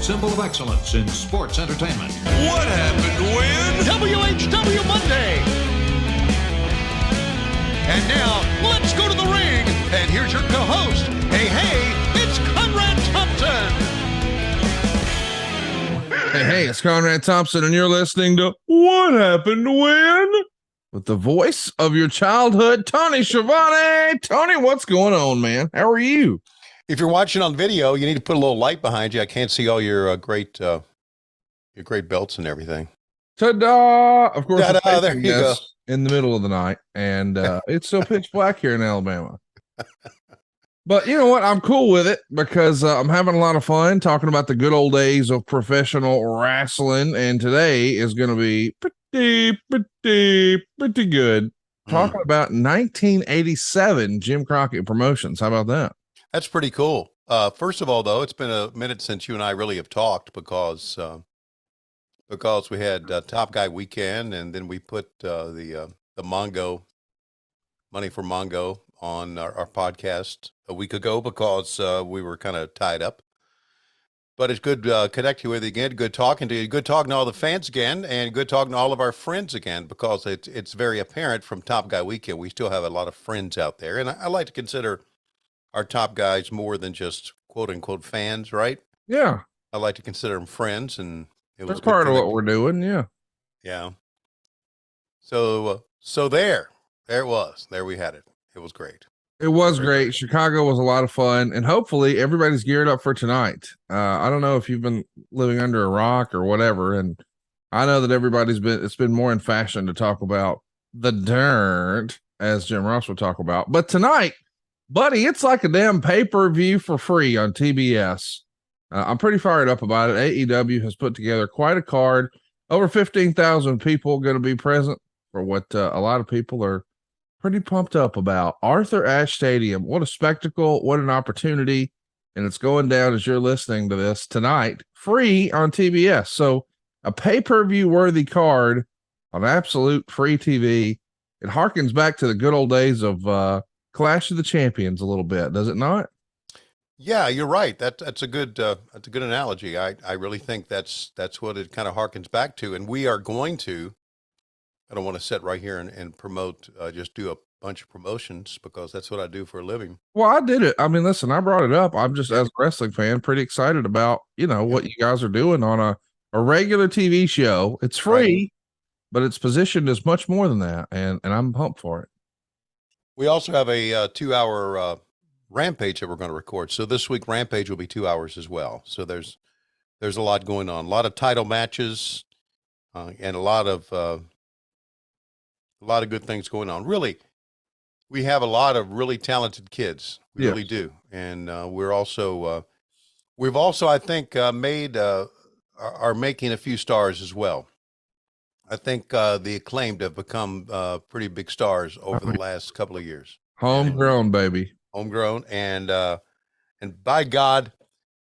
symbol of excellence in sports entertainment. What happened when? WHW Monday. And now, let's go to the ring. And here's your co-host. Hey, it's Conrad Thompson. Hey, it's Conrad Thompson, and you're listening to What Happened When? With the voice of your childhood, Tony Schiavone. Tony, what's going on, man? How are you? If you're watching on video, you need to put a little light behind you. I can't see all your great belts and everything. Ta-da! Of course, Ta-da, there you go. In the middle of the night, and it's still pitch black here in Alabama. But you know what? I'm cool with it because I'm having a lot of fun talking about the good old days of professional wrestling, and today is going to be pretty good. Talking about 1987 Jim Crockett Promotions. How about that? That's pretty cool. First of all, though, it's been a minute since you and I really have talked because we had Top Guy Weekend, and then we put the Mongo, Money for Mongo, on our podcast a week ago because we were kind of tied up. But it's good connecting with you again, good talking to you, good talking to all the fans again, and good talking to all of our friends again, because it's very apparent from Top Guy Weekend we still have a lot of friends out there. And I like to consider our top guys more than just quote unquote fans, right? Yeah. I like to consider them friends, and that's part of what we're doing. Yeah. Yeah. So there it was. There we had it. It was great. It was great. Chicago was a lot of fun, and hopefully everybody's geared up for tonight. I don't know if you've been living under a rock or whatever, and I know that it's been more in fashion to talk about the dirt, as Jim Ross would talk about. But tonight, buddy, it's like a damn pay-per-view for free on TBS. I'm pretty fired up about it. AEW has put together quite a card. Over 15,000 people going to be present for what a lot of people are pretty pumped up about. Arthur Ashe Stadium. What a spectacle. What an opportunity. And it's going down as you're listening to this tonight, free on TBS. So a pay-per-view worthy card on absolute free TV. It harkens back to the good old days of Clash of the Champions a little bit, does it not? Yeah, you're right. That's a good analogy. I really think that's what it kind of harkens back to. And we are going to, I don't want to sit right here and promote, just do a bunch of promotions, because that's what I do for a living. Well, I did it. I mean, listen, I brought it up. I'm just, as a wrestling fan, pretty excited about, what you guys are doing on a regular TV show. It's free, right, but it's positioned as much more than that. And I'm pumped for it. We also have a 2-hour Rampage that we're going to record. So this week Rampage will be 2 hours as well. So there's a lot going on, a lot of title matches, and a lot of good things going on. Really, we have a lot of really talented kids. We really do. And we've also, I think, are making a few stars as well. I think the Acclaimed have become pretty big stars over the last couple of years. Homegrown, baby. Homegrown. And by God,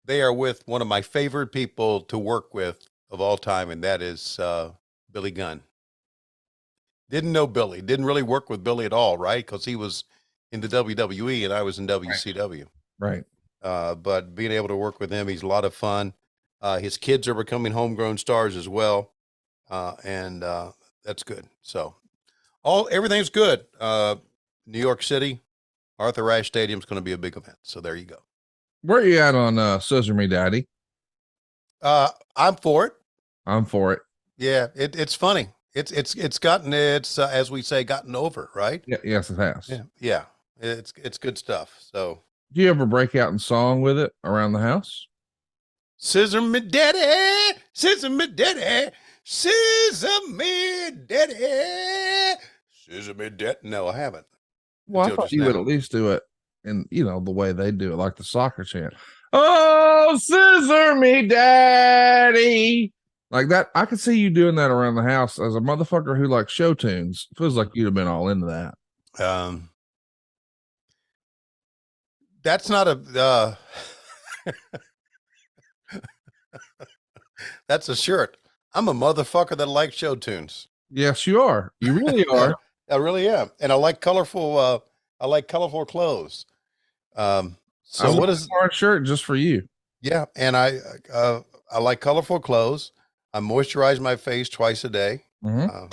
they are with one of my favorite people to work with of all time, and that is Billy Gunn. Didn't know Billy. Didn't really work with Billy at all, right? Because he was in the WWE and I was in WCW. Right. But being able to work with him, he's a lot of fun. His kids are becoming homegrown stars as well. And that's good. So everything's good. New York City, Arthur Ashe Stadium is going to be a big event. So there you go. Where are you at on Scissor Me Daddy? I'm for it. I'm for it. Yeah, it's funny. It's gotten, as we say, gotten over, right? Yeah, yes, it has. Yeah. It's good stuff. So do you ever break out in song with it around the house? Scissor me daddy, scissor me daddy, scissor me daddy, scissor me daddy. No, I haven't. Well, I thought you would at least do it in, the way they do it, like the soccer chant. Oh, scissor me daddy. Like that. I could see you doing that around the house as a motherfucker who likes show tunes. Feels like you'd have been all into that. That's not a, that's a shirt. I'm a motherfucker that likes show tunes. Yes, you are. You really are. I really am. And I like colorful clothes. So what is our shirt just for you? Yeah. And I like colorful clothes. I moisturize my face twice a day. Yeah,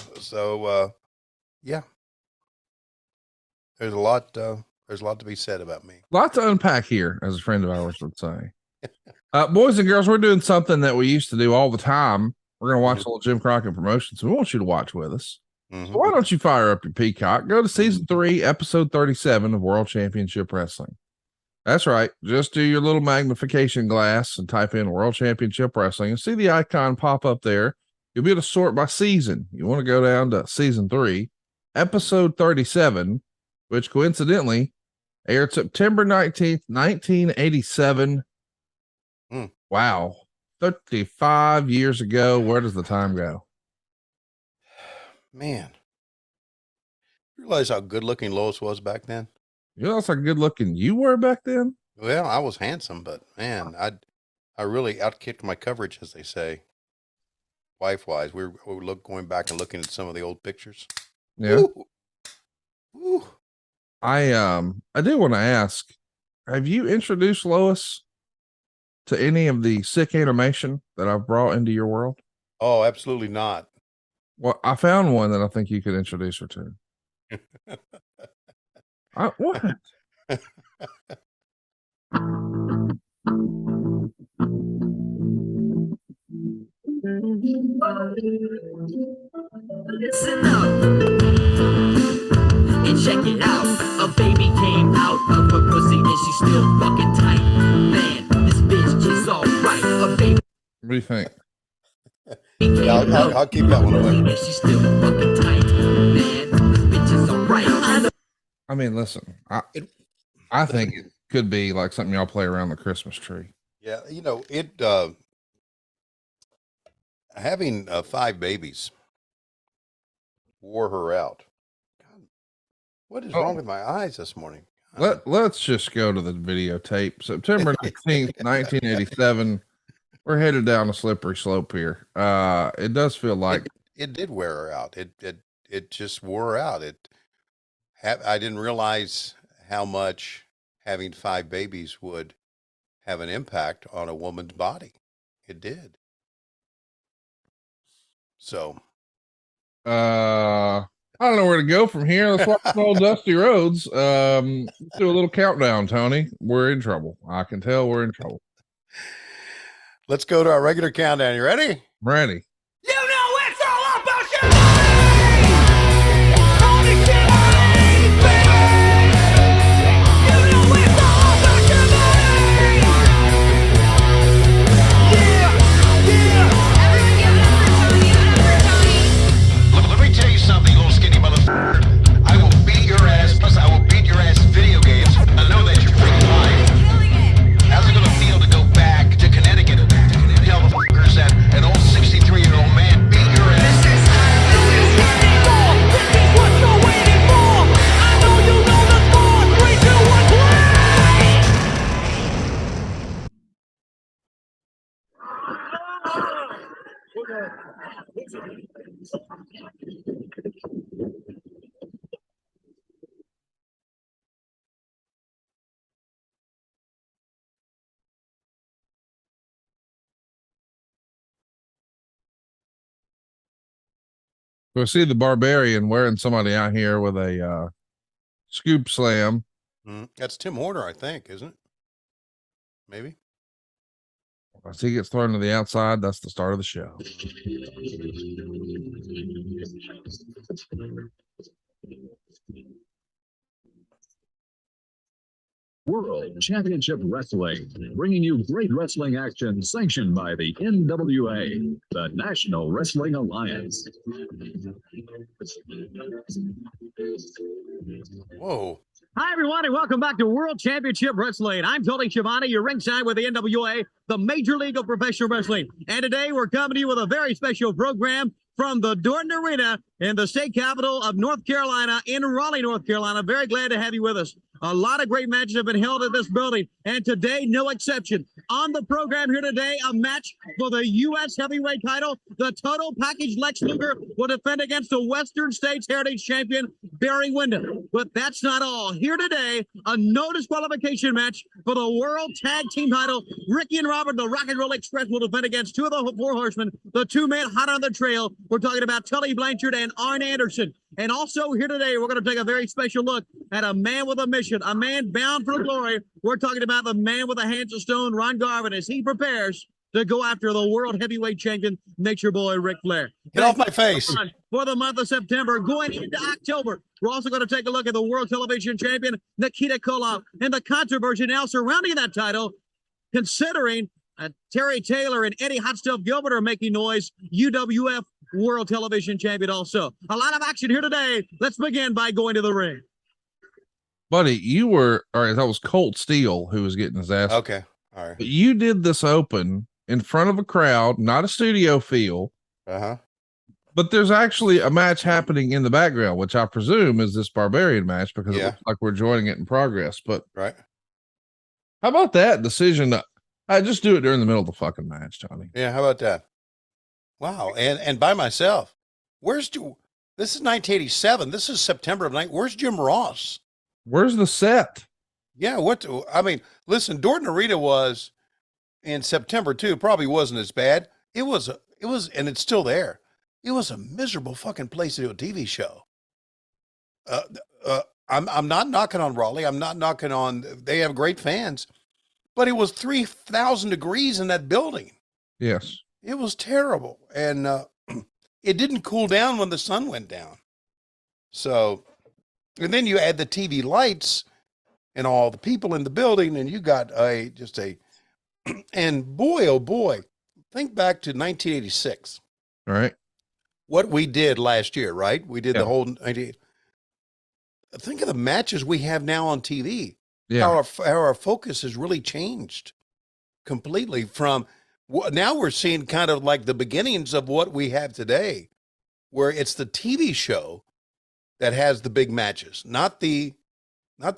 there's a lot to be said about me. Lot to unpack here, as a friend of ours would say. Boys and girls, we're doing something that we used to do all the time. We're going to watch a little Jim Crockett promotions. We want you to watch with us. So why don't you fire up your Peacock? Go to season 3, episode 37 of World Championship Wrestling. That's right. Just do your little magnification glass and type in World Championship Wrestling and see the icon pop up there. You'll be able to sort by season. You want to go down to season 3, episode 37, which coincidentally aired September 19th, 1987. Wow. 35 years ago. Where does the time go? Man, you realize how good looking Lois was back then? You know how good looking you were back then? Well, I was handsome, but man, I really outkicked my coverage, as they say, wife wise. We were going back and looking at some of the old pictures. Yeah. Woo. I do want to ask, have you introduced Lois to any of the sick animation that I've brought into your world? Oh, absolutely not. Well, I found one that I think you could introduce her to. What? Listen up and check it out. A baby came out of her pussy and she's still fucking tight. Man, this bitch is alright. A baby. What do you think? I'll keep that one away. And she's still fucking tight. Man, this bitch is alright. I mean, listen, I think it could be like something y'all play around the Christmas tree. Yeah, having 5 babies wore her out. God, what is wrong with my eyes this morning? Let's just go to the videotape. September 19th, 1987. We're headed down a slippery slope here. It does feel like it did wear her out. It just wore her out. I didn't realize how much having 5 babies would have an impact on a woman's body. It did. So, I don't know where to go from here. Let's watch old Dusty Rhodes. Let's do a little countdown, Tony. We're in trouble. I can tell we're in trouble. Let's go to our regular countdown. You ready? I'm ready. You know it's all about Schiavone! Only Schiavone, baby! You know it's all about Schiavone! Yeah! Everyone give it up for Tony. Give it up for Tony. Let me tell you something, little skinny motherfucker. I will beat your ass, plus I will beat your ass in video games. I know that you're freaking lying. Killing it. How's it gonna feel to go back to Connecticut and tell the fuckers that an old 63-year-old man beat your ass? This is what you're waiting for! I know you know the score! 3, 2, 1, play! We'll see the Barbarian wearing somebody out here with a scoop slam. That's Tim Horner, I think, isn't it? Maybe. As he gets thrown to the outside, that's the start of the show. World Championship Wrestling, bringing you great wrestling action sanctioned by the NWA, the National Wrestling Alliance. Whoa. Hi, everyone, and welcome back to World Championship Wrestling. I'm Tony Schiavone, your ringside with the NWA, the Major League of Professional Wrestling. And today we're coming to you with a very special program from the Dorton Arena in the state capital of North Carolina, in Raleigh, North Carolina. Very glad to have you with us. A lot of great matches have been held at this building, and today, no exception. On the program here today, a match for the U.S. heavyweight title. The total package Lex Luger will defend against the Western States Heritage Champion, Barry Windham. But that's not all. Here today, a no disqualification match for the World Tag Team title. Ricky and Robert, the Rock and Roll Express, will defend against two of the four horsemen, the two men hot on the trail. We're talking about Tully Blanchard and Arn Anderson. And also here today, we're going to take a very special look at a man with a mission, a man bound for glory. We're talking about the man with the hands of stone, Ron Garvin, as he prepares to go after the world heavyweight champion, Nature Boy Ric Flair. Get off my face. For the month of September, going into October, we're also going to take a look at the world television champion, Nikita Koloff, and the controversy now surrounding that title, considering Terry Taylor and Eddie Hot Stuff Gilbert are making noise. UWF world television champion also. A lot of action here today. Let's begin by going to the ring. Buddy, you were, all right, that was Colt Steele who was getting his ass. Okay. All right. But you did this open in front of a crowd, not a studio feel. Uh-huh. But there's actually a match happening in the background, which I presume is this Barbarian match because it looks like we're joining it in progress. But right. How about that decision? I just do it during the middle of the fucking match, Tony. Yeah, how about that? Wow, and by myself. This is 1987. This is September of where's Jim Ross? Where's the set? Yeah, listen, Dorton Arena was in September too. Probably wasn't as bad. It was, and it's still there. It was a miserable fucking place to do a TV show. I'm not knocking on Raleigh. I'm not knocking on, they have great fans, but it was 3,000 degrees in that building. Yes. It was terrible. And it didn't cool down when the sun went down. So, and then you add the TV lights and all the people in the building, and you got and boy, oh boy, think back to 1986. All right. What we did last year, right? We did the whole, think of the matches we have now on TV. Yeah. How our focus has really changed completely from, now we're seeing kind of like the beginnings of what we have today, where it's the TV show that has the big matches, not the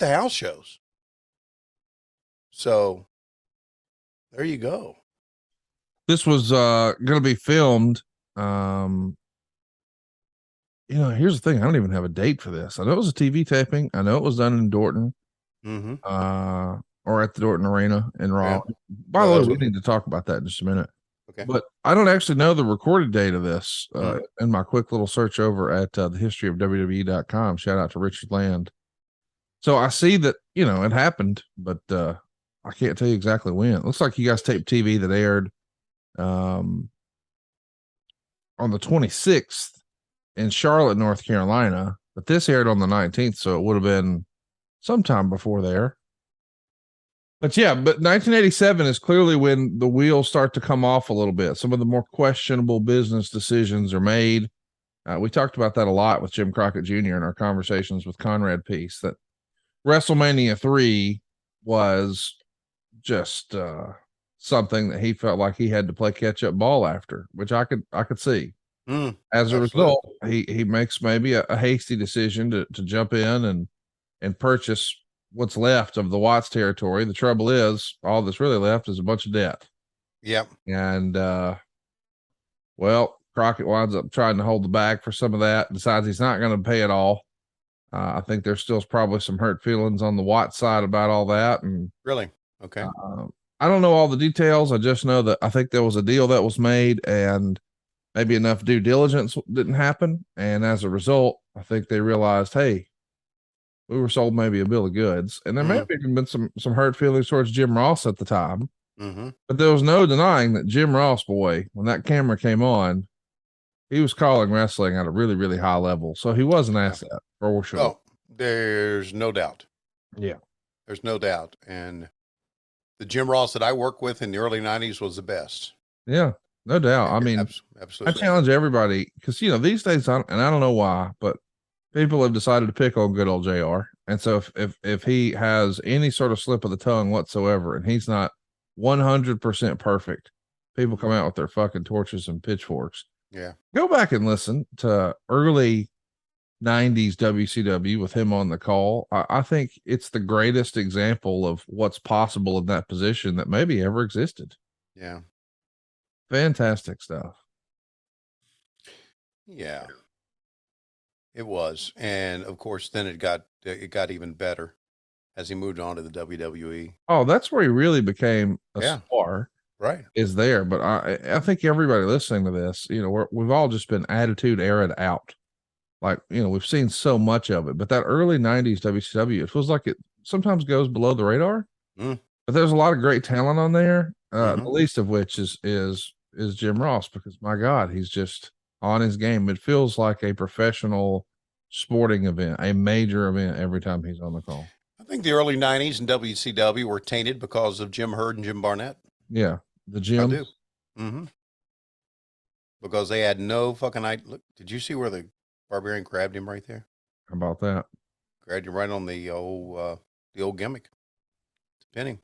house shows. So there you go. This was going to be filmed. Here's the thing. I don't even have a date for this. I know it was a TV taping. I know it was done in Dorton, or at the Dorton Arena in Raleigh. Yeah. By the way, we need to talk about that in just a minute. Okay. But I don't actually know the recorded date of this in my quick little search over at the history of WWE.com. Shout out to Richard Land. So I see that, it happened, but I can't tell you exactly when. It looks like you guys taped TV that aired on the 26th in Charlotte, North Carolina, but this aired on the 19th. So it would have been sometime before there. But 1987 is clearly when the wheels start to come off a little bit. Some of the more questionable business decisions are made. We talked about that a lot with Jim Crockett Jr. in our conversations with Conrad Peace, that WrestleMania 3 was just something that he felt like he had to play catch up ball after, which I could see. As a result, he makes maybe a hasty decision to jump in and purchase what's left of the Watts territory. The trouble is, all that's really left is a bunch of debt. Yep. And Crockett winds up trying to hold the bag for some of that, decides he's not going to pay it all. I think there's still probably some hurt feelings on the Watts side about all that. And really? Okay. I don't know all the details. I just know that I think there was a deal that was made and maybe enough due diligence didn't happen. And as a result, I think they realized, hey, we were sold maybe a bill of goods. And there may have even been some hurt feelings towards Jim Ross at the time. But there was no denying that Jim Ross, boy, when that camera came on, he was calling wrestling at a really, really high level. So he was an asset for sure. Oh, there's no doubt. Yeah. There's no doubt. And the Jim Ross that I worked with in the early 90s was the best. Yeah, no doubt. I mean, absolutely. I challenge everybody because, these days, and I don't know why, but people have decided to pick on good old JR. And so if he has any sort of slip of the tongue whatsoever, and he's not 100% perfect, people come out with their fucking torches and pitchforks. Yeah. Go back and listen to early 90s WCW with him on the call. I think it's the greatest example of what's possible in that position that maybe ever existed. Yeah. Fantastic stuff. Yeah. It was. And of course, then it got even better as he moved on to the WWE. Oh, that's where he really became a Yeah. star. Right. Is there, but I think everybody listening to this, you know, we've all just been attitude era out. Like, you know, we've seen so much of it, but that early 90s WCW, it feels like it sometimes goes below the radar. Mm. But there's a lot of great talent on there. Mhm. The least of which is Jim Ross, because my God, he's just on his game. It feels like a professional sporting event, a major event every time he's on the call. I think the early 90s in WCW were tainted because of Jim Herd and Jim Barnett. Yeah, the I Jim. do. Mm-hmm. Because they had no fucking idea. Look, did you see where the Barbarian grabbed him right there? How about that? Grabbed him right on the old gimmick. Pinning.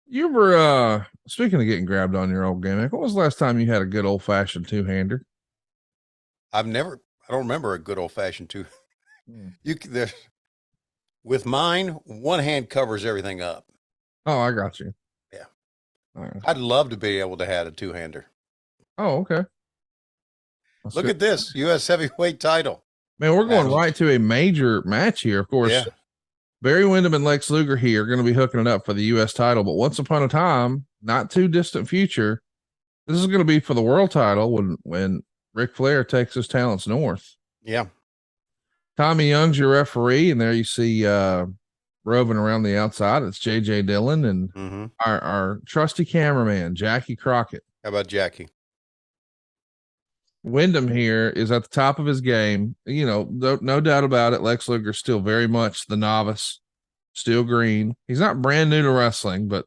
You were speaking of getting grabbed on your old gimmick. When was the last time you had a good old fashioned two-hander? I don't remember a good old fashioned two. With mine, one hand covers everything up. Oh, I got you. Yeah. All right. I'd love to be able to have a two-hander. Oh, okay. Look at this U.S. heavyweight title. Man, we're going right to a major match here. Of course, Yeah. Barry Windham and Lex Luger here are going to be hooking it up for the U.S. title. But once upon a time, not too distant future, this is going to be for the world title when Ric Flair takes his talents north. Yeah. Tommy Young's your referee, and there you see roving around the outside. It's J.J. Dillon and our trusty cameraman, Jackie Crockett. How about Jackie? Windham here is at the top of his game. You know, no doubt about it. Lex Luger's still very much the novice, still green. He's not brand new to wrestling, but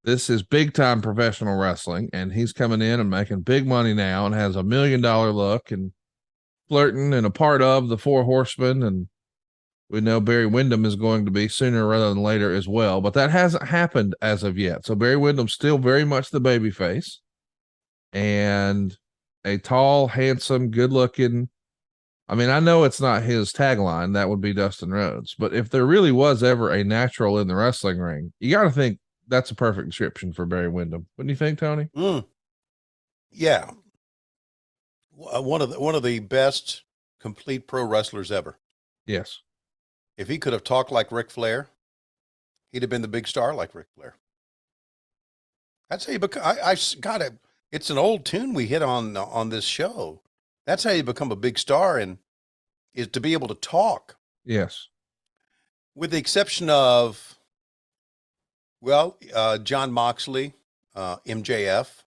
this is big time professional wrestling. And he's coming in and making big money now and has $1 million look and flirting and a part of the Four Horsemen. And we know Barry Windham is going to be sooner rather than later as well, but that hasn't happened as of yet. So Barry Windham's still very much the babyface and a tall, handsome, good-looking. I mean, I know it's not his tagline. That would be Dustin Rhodes. But if there really was ever a natural in the wrestling ring, you got to think that's a perfect description for Barry Windham. Wouldn't you think, Tony? Yeah. One of the best complete pro wrestlers ever. Yes. If he could have talked like Ric Flair, he'd have been the big star like Ric Flair. That's how you become. I got it. It's an old tune we hit on this show. That's how you become a big star, and is to be able to talk. Yes. With the exception of, John Moxley, MJF.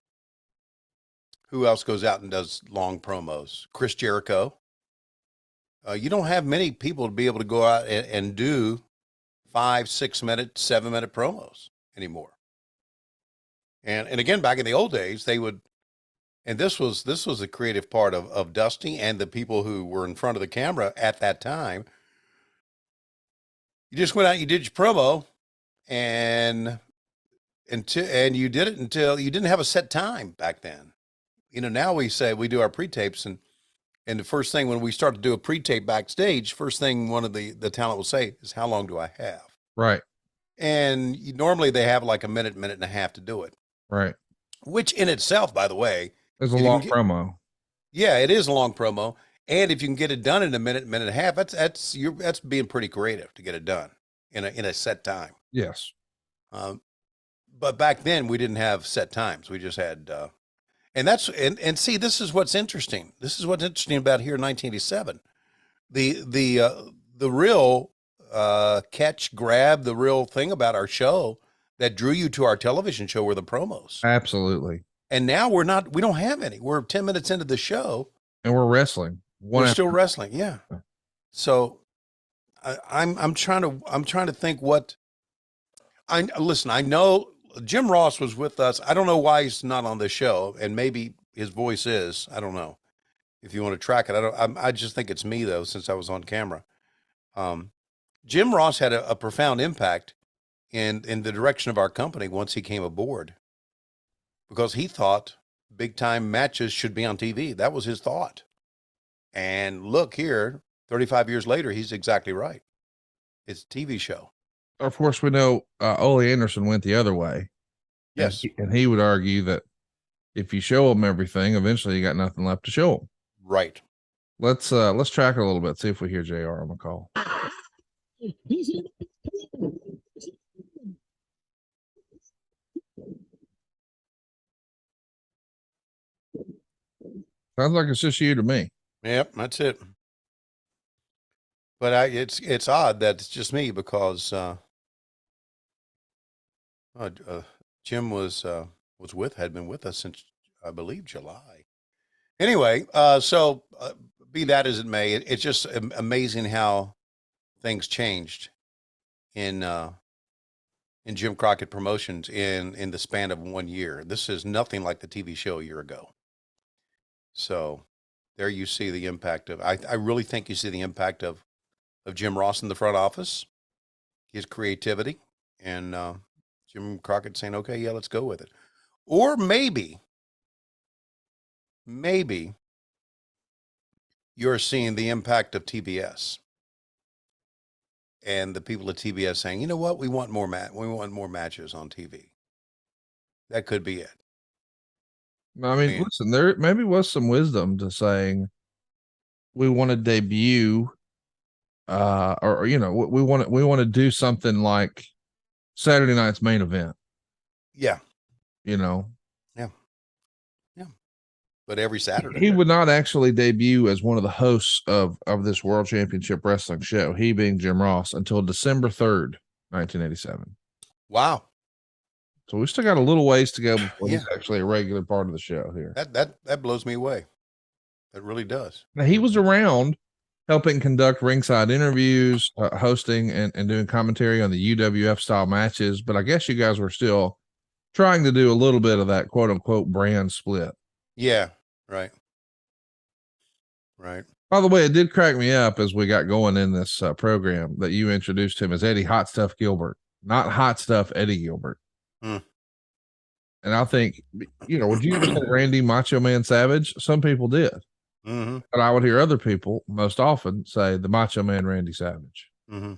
Who else goes out and does long promos? Chris Jericho. You don't have many people to be able to go out and do 5, 6 minute, 7 minute promos anymore. And again, back in the old days, they would, and this was a creative part of Dusty and the people who were in front of the camera at that time. You just went out, you did your promo, and you did it until you didn't have a set time back then. You know, now we do our pre-tapes, and the first thing when we start to do a pre-tape backstage, first thing one of the talent will say is, how long do I have? Right. And normally they have like a minute and a half to do it. Right. Which in itself, by the way, is a long promo. Yeah, it is a long promo. And if you can get it done in a minute and a half, that's being pretty creative to get it done in a set time. Yes. But back then we didn't have set times. We just had, and see, this is what's interesting. This is what's interesting about here in 1987. The real grab, the real thing about our show that drew you to our television show were the promos. Absolutely. And now we don't have any. We're 10 minutes into the show. And we're wrestling. We're still wrestling. Yeah. So I'm trying to think I know Jim Ross was with us. I don't know why he's not on the show, and maybe his voice is. I don't know if you want to track it. I just think it's me though, since I was on camera. Jim Ross had a profound impact in the direction of our company once he came aboard, because he thought big time matches should be on TV. That was his thought. And look here, 35 years later, he's exactly right. It's a TV show. Of course, we know Ole Anderson went the other way. Yes. And he would argue that if you show them everything, eventually you got nothing left to show them. Right. Let's track it a little bit, see if we hear JR on the call. Sounds like it's just you to me. Yep, that's it. But it's odd that it's just me because Jim had been with us since, I believe, July. Anyway, so be that as it may, it's just amazing how things changed in Jim Crockett Promotions in the span of 1 year. This is nothing like the TV show a year ago. So there you see the impact of, I really think you see the impact of Jim Ross in the front office, his creativity, and Jim Crockett saying, okay, yeah, let's go with it. Or maybe you're seeing the impact of TBS and the people at TBS saying, you know what, we want more matches on TV. That could be it. I mean, listen, there maybe was some wisdom to saying we want to debut, or we want to do something like Saturday night's main event. Yeah. Yeah. But every Saturday he would not actually debut as one of the hosts of this World Championship Wrestling show, he being Jim Ross, until December 3rd, 1987. Wow. So we still got a little ways to go before he's actually a regular part of the show here. That blows me away. That really does. Now, he was around helping conduct ringside interviews, hosting and doing commentary on the UWF style matches. But I guess you guys were still trying to do a little bit of that quote unquote brand split. Yeah. Right. By the way, it did crack me up as we got going in this program that you introduced him as Eddie Hot Stuff Gilbert, not Hot Stuff Eddie Gilbert. Hmm. And I think, would you say Randy Macho Man Savage? Some people did. Mm-hmm. But I would hear other people most often say the Macho Man Randy Savage. Mm-hmm.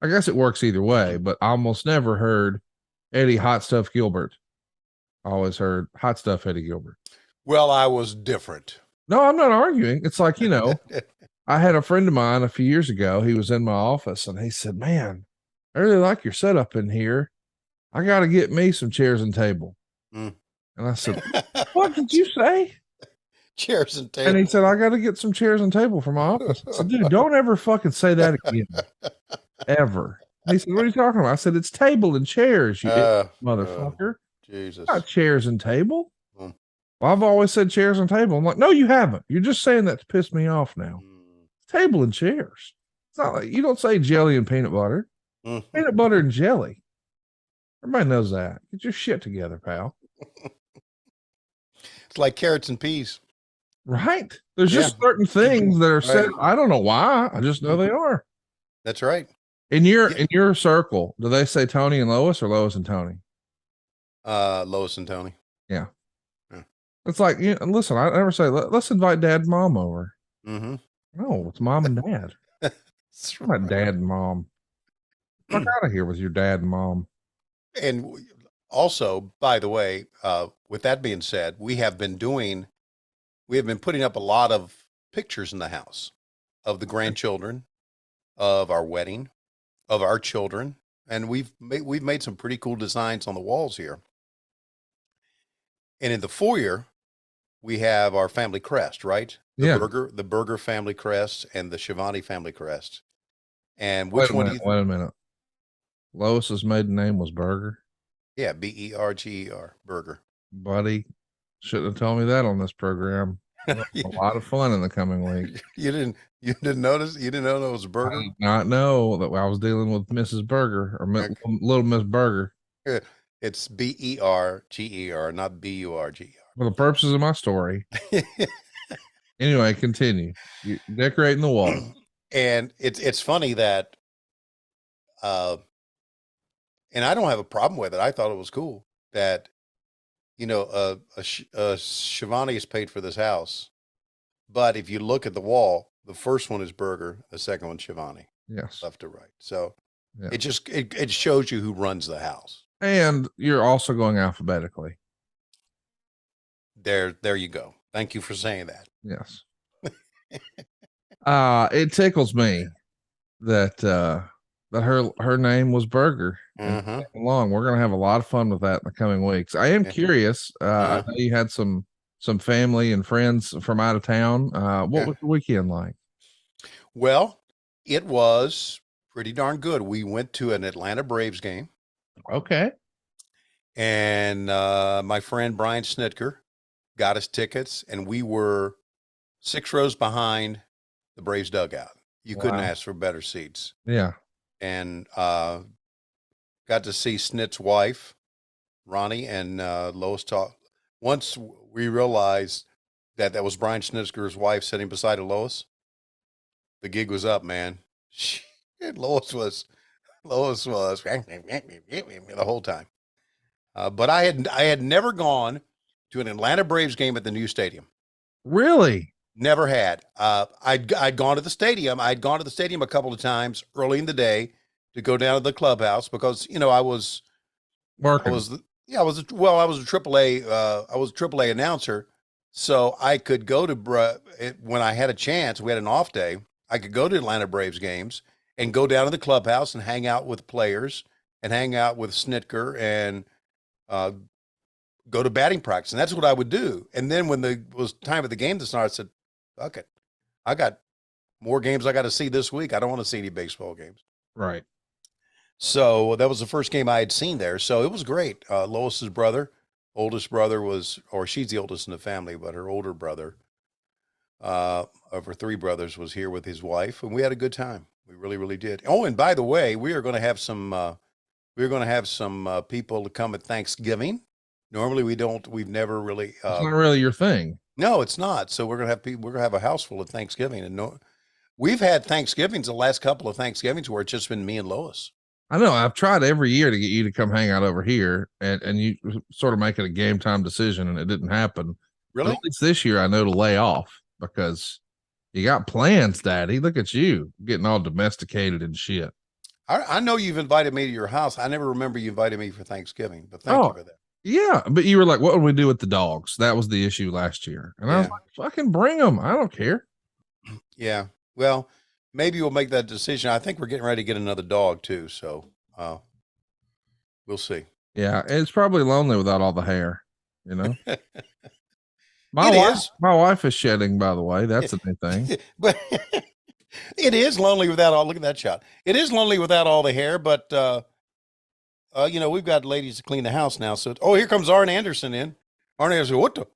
I guess it works either way, but I almost never heard Eddie Hot Stuff Gilbert. I always heard Hot Stuff Eddie Gilbert. Well, I was different. No, I'm not arguing. It's like, I had a friend of mine a few years ago. He was in my office and he said, man, I really like your setup in here. I got to get me some chairs and table. Mm. And I said, what did you say? Chairs and table. And he said, I got to get some chairs and table for my office. I said, dude, don't ever fucking say that again. Ever. And he said, what are you talking about? I said, it's table and chairs, you motherfucker. Jesus. Not chairs and table. Mm. Well, I've always said chairs and table. I'm like, no, you haven't. You're just saying that to piss me off now. Table and chairs. It's not like you don't say jelly and peanut butter. Mm. Peanut butter and jelly. Everybody knows that. Get your shit together, pal. It's like carrots and peas. Right? There's just certain things that are said. I don't know why. I just know they are. That's right. In your circle, do they say Tony and Lois or Lois and Tony? Lois and Tony. Yeah. It's like, listen, I never say, let's invite dad and mom over. Mm-hmm. No, it's mom and dad. It's not dad and mom. Fuck out of here with your dad and mom. And also, by the way, with that being said, we have been putting up a lot of pictures in the house of the grandchildren, of our wedding, of our children, and we've made some pretty cool designs on the walls here. And in the foyer, we have our family crest, right? The Burger family crest and the Schiavone family crest. And which one do you think? Wait a minute. Lois's maiden name was Burger? Yeah, Berger, Burger. Buddy, shouldn't have told me that on this program. A lot of fun in the coming week. You didn't notice? You didn't know it was Burger? I did not know that I was dealing with Mrs. Burger or Little Miss Burger. It's Berger, not Burger. For the purposes of my story. Anyway, continue. You're decorating the wall. And it's funny that, and I don't have a problem with it. I thought it was cool that, Schiavone is paid for this house, but if you look at the wall, The first one is Burger. The second one's Schiavone, Yes. left to right. So Yeah. it shows you who runs the house. And you're also going alphabetically. There you go. Thank you for saying that. Yes. It tickles me that her name was Burger. Uh-huh. Long. We're gonna have a lot of fun with that in the coming weeks. I am curious. I know you had some family and friends from out of town. What was the weekend like? Well, it was pretty darn good. We went to an Atlanta Braves game. Okay. And my friend Brian Snitker got us tickets, and we were 6 rows behind the Braves dugout. You couldn't ask for better seats. Yeah. And got to see Snit's wife, Ronnie, and Lois talk. Once we realized that was Brian Snitker's wife sitting beside Lois, the gig was up, man. Lois was the whole time. But I had never gone to an Atlanta Braves game at the new stadium. Really? Never had. I'd gone to the stadium. I'd gone to the stadium a couple of times early in the day to go down to the clubhouse because, I was working. I was a AAA announcer. So I could go to, when I had a chance, we had an off day, I could go to Atlanta Braves games and go down to the clubhouse and hang out with players and hang out with Snitker and go to batting practice. And that's what I would do. And then when it was time of the game to start, I said, fuck it. I got more games I got to see this week. I don't want to see any baseball games. Right. So that was the first game I had seen there. So it was great. Lois's oldest brother she's the oldest in the family, but her older brother of her 3 brothers was here with his wife, and we had a good time. We really, really did. Oh, and by the way, we are going to have some people to come at Thanksgiving. Normally we've never really, it's not really your thing. No, it's not. So we're going to have a house full of Thanksgiving, and we've had Thanksgivings the last couple of Thanksgivings where it's just been me and Lois. I know. I've tried every year to get you to come hang out over here, and you sort of make it a game time decision, and it didn't happen. Really? But at least this year I know to lay off because you got plans, Daddy. Look at you getting all domesticated and shit. I know you've invited me to your house. I never remember you invited me for Thanksgiving, but thank you for that. Yeah, but you were like, what would we do with the dogs? That was the issue last year. And I was like, fucking bring them. I don't care. Yeah. Well, maybe we'll make that decision. I think we're getting ready to get another dog too. So we'll see. Yeah, it's probably lonely without all the hair, My wife is shedding, by the way. That's a new thing. But it is lonely without all, look at that shot. It is lonely without all the hair, but we've got ladies to clean the house now. So, here comes Arn Anderson in. Arn Anderson, what the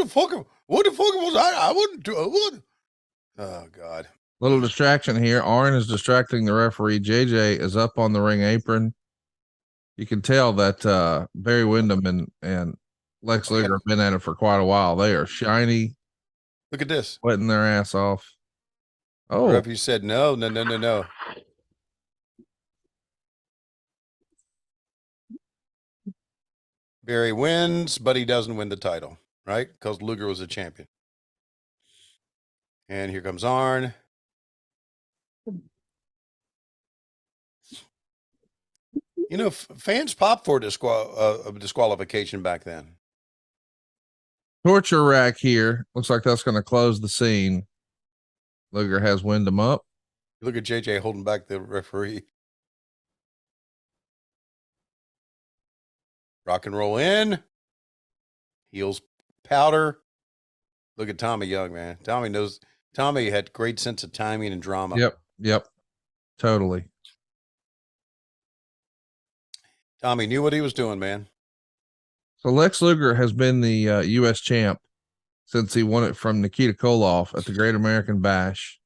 fuck was I wouldn't do it. Oh God. Little distraction here. Arn is distracting the referee. JJ is up on the ring apron. You can tell that Barry Windham and Lex Luger have been at it for quite a while. They are shiny. Look at this. Sweating their ass off. Oh. The referee said no. Barry wins, but he doesn't win the title, right? Because Luger was a champion. And here comes Arn. Fans popped for disqualification back then. Torture rack here. Looks like that's going to close the scene. Luger has Windham up. Look at JJ holding back the referee. Rock and roll in. Heels powder. Look at Tommy Young, man. Tommy had great sense of timing and drama. Yep. Totally. Tommy knew what he was doing, man. So Lex Luger has been the U.S. champ since he won it from Nikita Koloff at the Great American Bash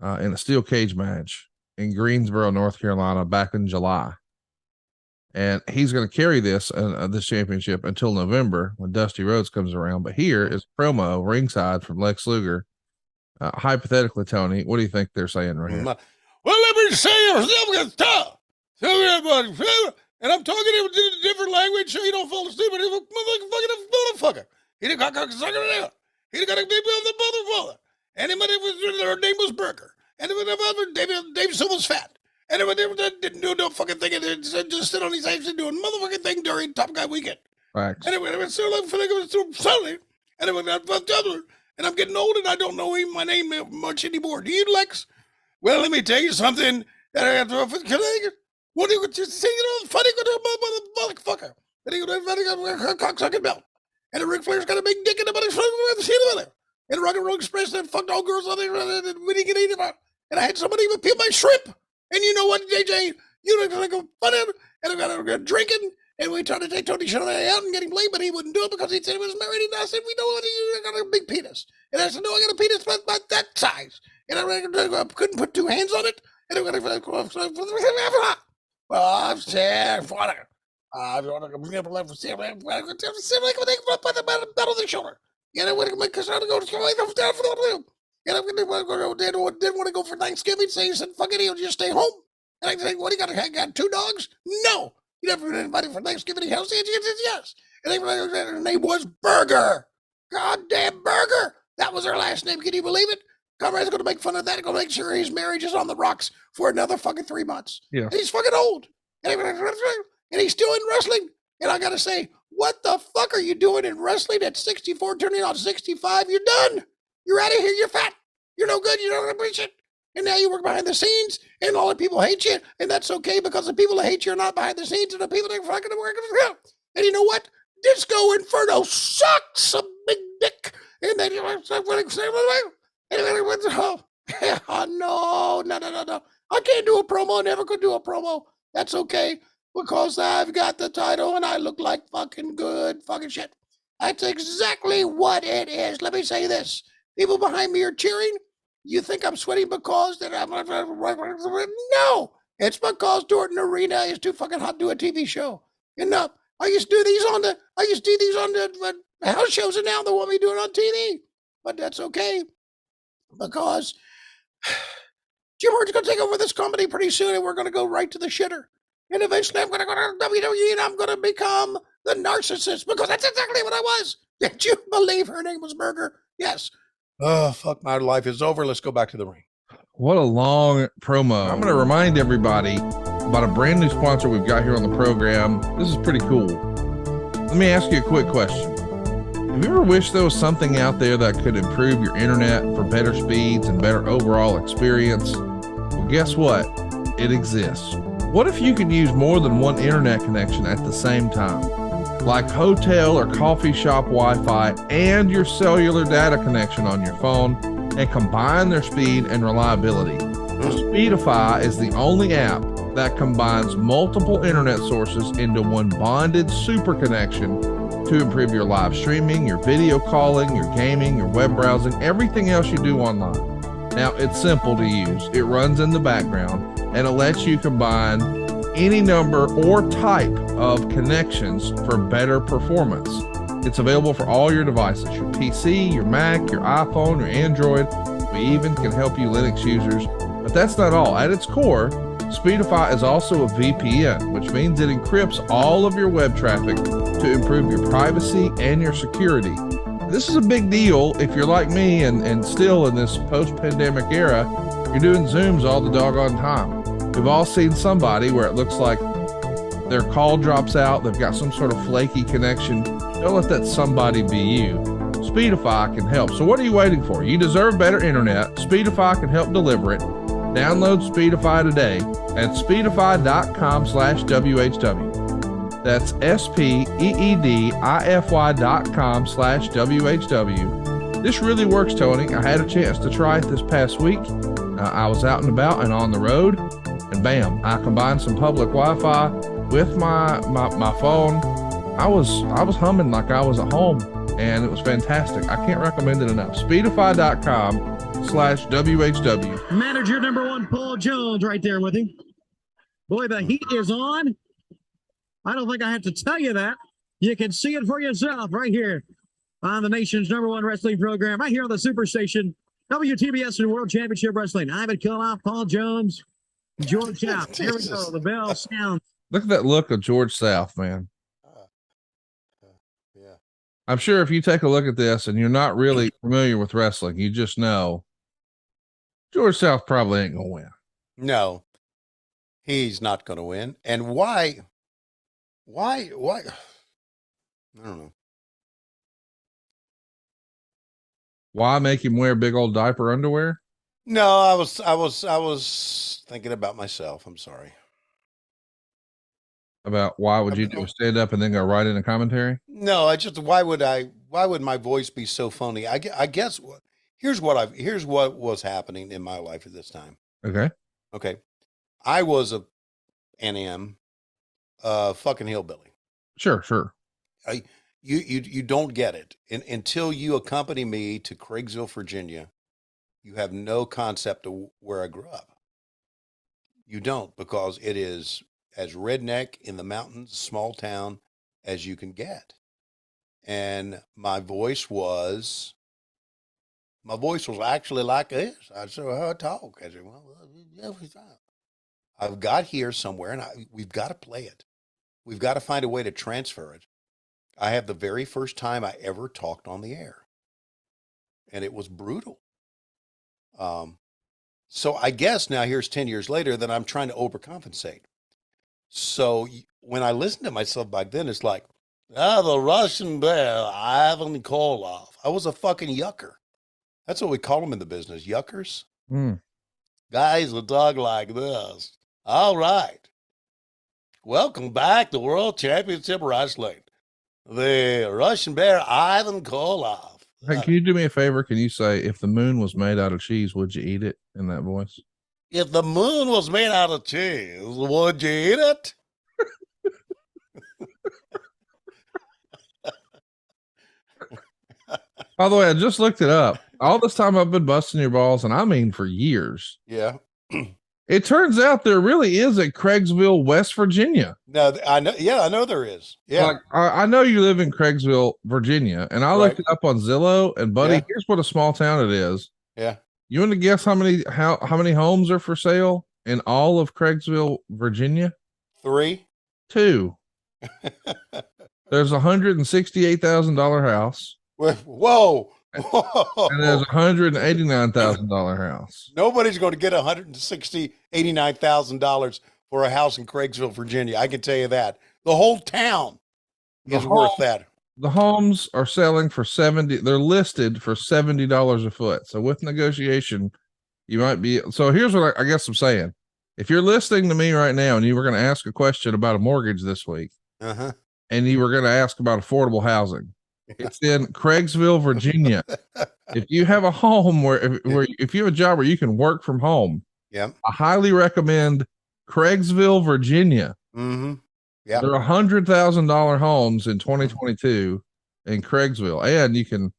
in a steel cage match in Greensboro, North Carolina, back in July. And he's going to carry this championship until November when Dusty Rhodes comes around. But here is promo ringside from Lex Luger. Hypothetically, Tony, what do you think they're saying right here? Well, let me say something tough. And I'm talking in a different language so you don't fall asleep. But he's a motherfucker. He done got to suck it out. He done got to be the motherfucker. And their name was Burger. And Dave Silva's fat. And they didn't do no fucking thing. And just sit on his ass and doing motherfucking thing during Top Guy weekend. Facts. And it was so Sunday. And I'm getting old and I don't know even my name much anymore. Do you, Lex? Well, let me tell you something. What do you just say? Funny motherfucker. And he got a cocksucking belt. And Ric Flair's got a big dick in the mother. And Rock and Roll Express that fucked all girls on there. And I had somebody even peel my shrimp. And you know what, JJ? You look like a fun and I got drinking. And we tried to take Tony Schiavone out and get him laid, but he wouldn't do it because he said he was married. And I said, we know you got a big penis. And I said, no, I got a penis about that size. And I couldn't put two hands on it. And I'm the shoulder. And I went because I go to and I didn't want to go for Thanksgiving, so he said, fuck it, he'll just stay home. And I said, what, he got two dogs? No. You never had anybody for Thanksgiving in house? Yes. And her name was Burger. Goddamn Burger. That was her last name. Can you believe it? Conrad's going to make fun of that. Going to make sure his marriage is on the rocks for another fucking 3 months. Yeah. And he's fucking old. And he's still in wrestling. And I got to say, what the fuck are you doing in wrestling at 64, turning on 65? You're done. You're out of here. You're fat. You're no good. You don't appreciate it. And now you work behind the scenes, and all the people hate you, and that's okay because the people that hate you are not behind the scenes, and the people that are fucking working. And you know what? Disco Inferno sucks a big dick. And then oh, no. I can't do a promo. I never could do a promo. That's okay because I've got the title, and I look like fucking good fucking shit. That's exactly what it is. Let me say this. People behind me are cheering. You think I'm sweating because that I'm no, it's because Dorton Arena is too fucking hot to do a TV show. Enough. I used to do these on the house shows, and now they want me doing it on TV. But that's okay because Jim Hard's going to take over this company pretty soon, and we're going to go right to the shitter. And eventually, I'm going to go to WWE, and I'm going to become the narcissist because that's exactly what I was. Did you believe her name was Burger? Yes. Oh, fuck, my life is over. Let's go back to the ring. What a long promo. I'm going to remind everybody about a brand new sponsor we've got here on the program. This is pretty cool. Let me ask you a quick question. Have you ever wished there was something out there that could improve your internet for better speeds and better overall experience? Well, guess what? It exists. What if you could use more than one internet connection at the same time? Like hotel or coffee shop Wi-Fi and your cellular data connection on your phone, and combine their speed and reliability. Speedify is the only app that combines multiple internet sources into one bonded super connection to improve your live streaming, your video calling, your gaming, your web browsing, everything else you do online. Now, it's simple to use. It runs in the background, and it lets you combine any number or type of connections for better performance. It's available for all your devices, your PC, your Mac, your iPhone, your Android. We even can help you Linux users. But that's not all. At its core, Speedify is also a VPN, which means it encrypts all of your web traffic to improve your privacy and your security. This is a big deal if you're like me and still in this post-pandemic era, you're doing Zooms all the doggone time. We've all seen somebody where it looks like their call drops out, they've got some sort of flaky connection. Don't let that somebody be you. Speedify can help. So what are you waiting for? You deserve better internet. Speedify can help deliver it. Download Speedify today at speedify.com/WHW. That's SPEEDIFY.com/WHW. This really works, Tony. I had a chance to try it this past week. I was out and about and on the road, and bam, I combined some public Wi-Fi with my phone. I was humming like I was at home, and it was fantastic. I can't recommend it enough. Speedify.com/WHW. Manager number one, Paul Jones, right there with him. Boy, the heat is on. I don't think I have to tell you that. You can see it for yourself right here on the nation's number one wrestling program, right here on the Superstation, WTBS and World Championship Wrestling. Ivan Koloff, Paul Jones, George South. Here we go. The bell sounds. Look at that look of George South, man. Yeah. I'm sure if you take a look at this and you're not really familiar with wrestling, you just know George South probably ain't gonna win. No, he's not going to win. And why? I don't know. Why make him wear big old diaper underwear? No, I was thinking about myself. I'm sorry. About why would you do a stand up and then go right into commentary? No, why would my voice be so phony? I guess here's what was happening in my life at this time. Okay. I was an fucking hillbilly. Sure. You don't get it until you accompany me to Craigsville, Virginia. You have no concept of where I grew up. You don't, because it is as redneck in the mountains, small town as you can get. And my voice was actually like this. I said, how I talk. I said, well, every time. I've got here somewhere, and we've got to play it. We've got to find a way to transfer it. I have the very first time I ever talked on the air, and it was brutal. So I guess now here's 10 years later that I'm trying to overcompensate. So when I listen to myself back then, it's like, the Russian bear, Ivan Koloff. I was a fucking yucker. That's what we call them in the business, yuckers. Guys will talk like this. All right. Welcome back to World Championship Wrestling. The Russian bear, Ivan Koloff. Hey, can you do me a favor? Can you say, if the moon was made out of cheese, would you eat it, in that voice? If the moon was made out of cheese, would you eat it? By the way, I just looked it up. All this time I've been busting your balls, and I mean for years. Yeah. It turns out there really is a Craigsville, West Virginia. No, I know. Yeah, I know there is. Yeah. Like, I know you live in Craigsville, Virginia, and I looked it up on Zillow, and buddy, here's what a small town it is. Yeah. You want to guess how many homes are for sale in all of Craigsville, Virginia? 3. 2. There's a $168,000 house. Whoa. And there's a $189,000 house. Nobody's going to get $89,000 for a house in Craigsville, Virginia. I can tell you that. The whole town is worth that. The homes are selling for $70. They're listed for $70 a foot. So with negotiation, you might be. So here's what I guess I'm saying. If you're listening to me right now and you were going to ask a question about a mortgage this week, and you were going to ask about affordable housing, it's in Craigsville, Virginia. If you have a home if you have a job where you can work from home, I highly recommend Craigsville, Virginia. Yeah, there are $100,000 homes in 2022 in Craigsville, and you can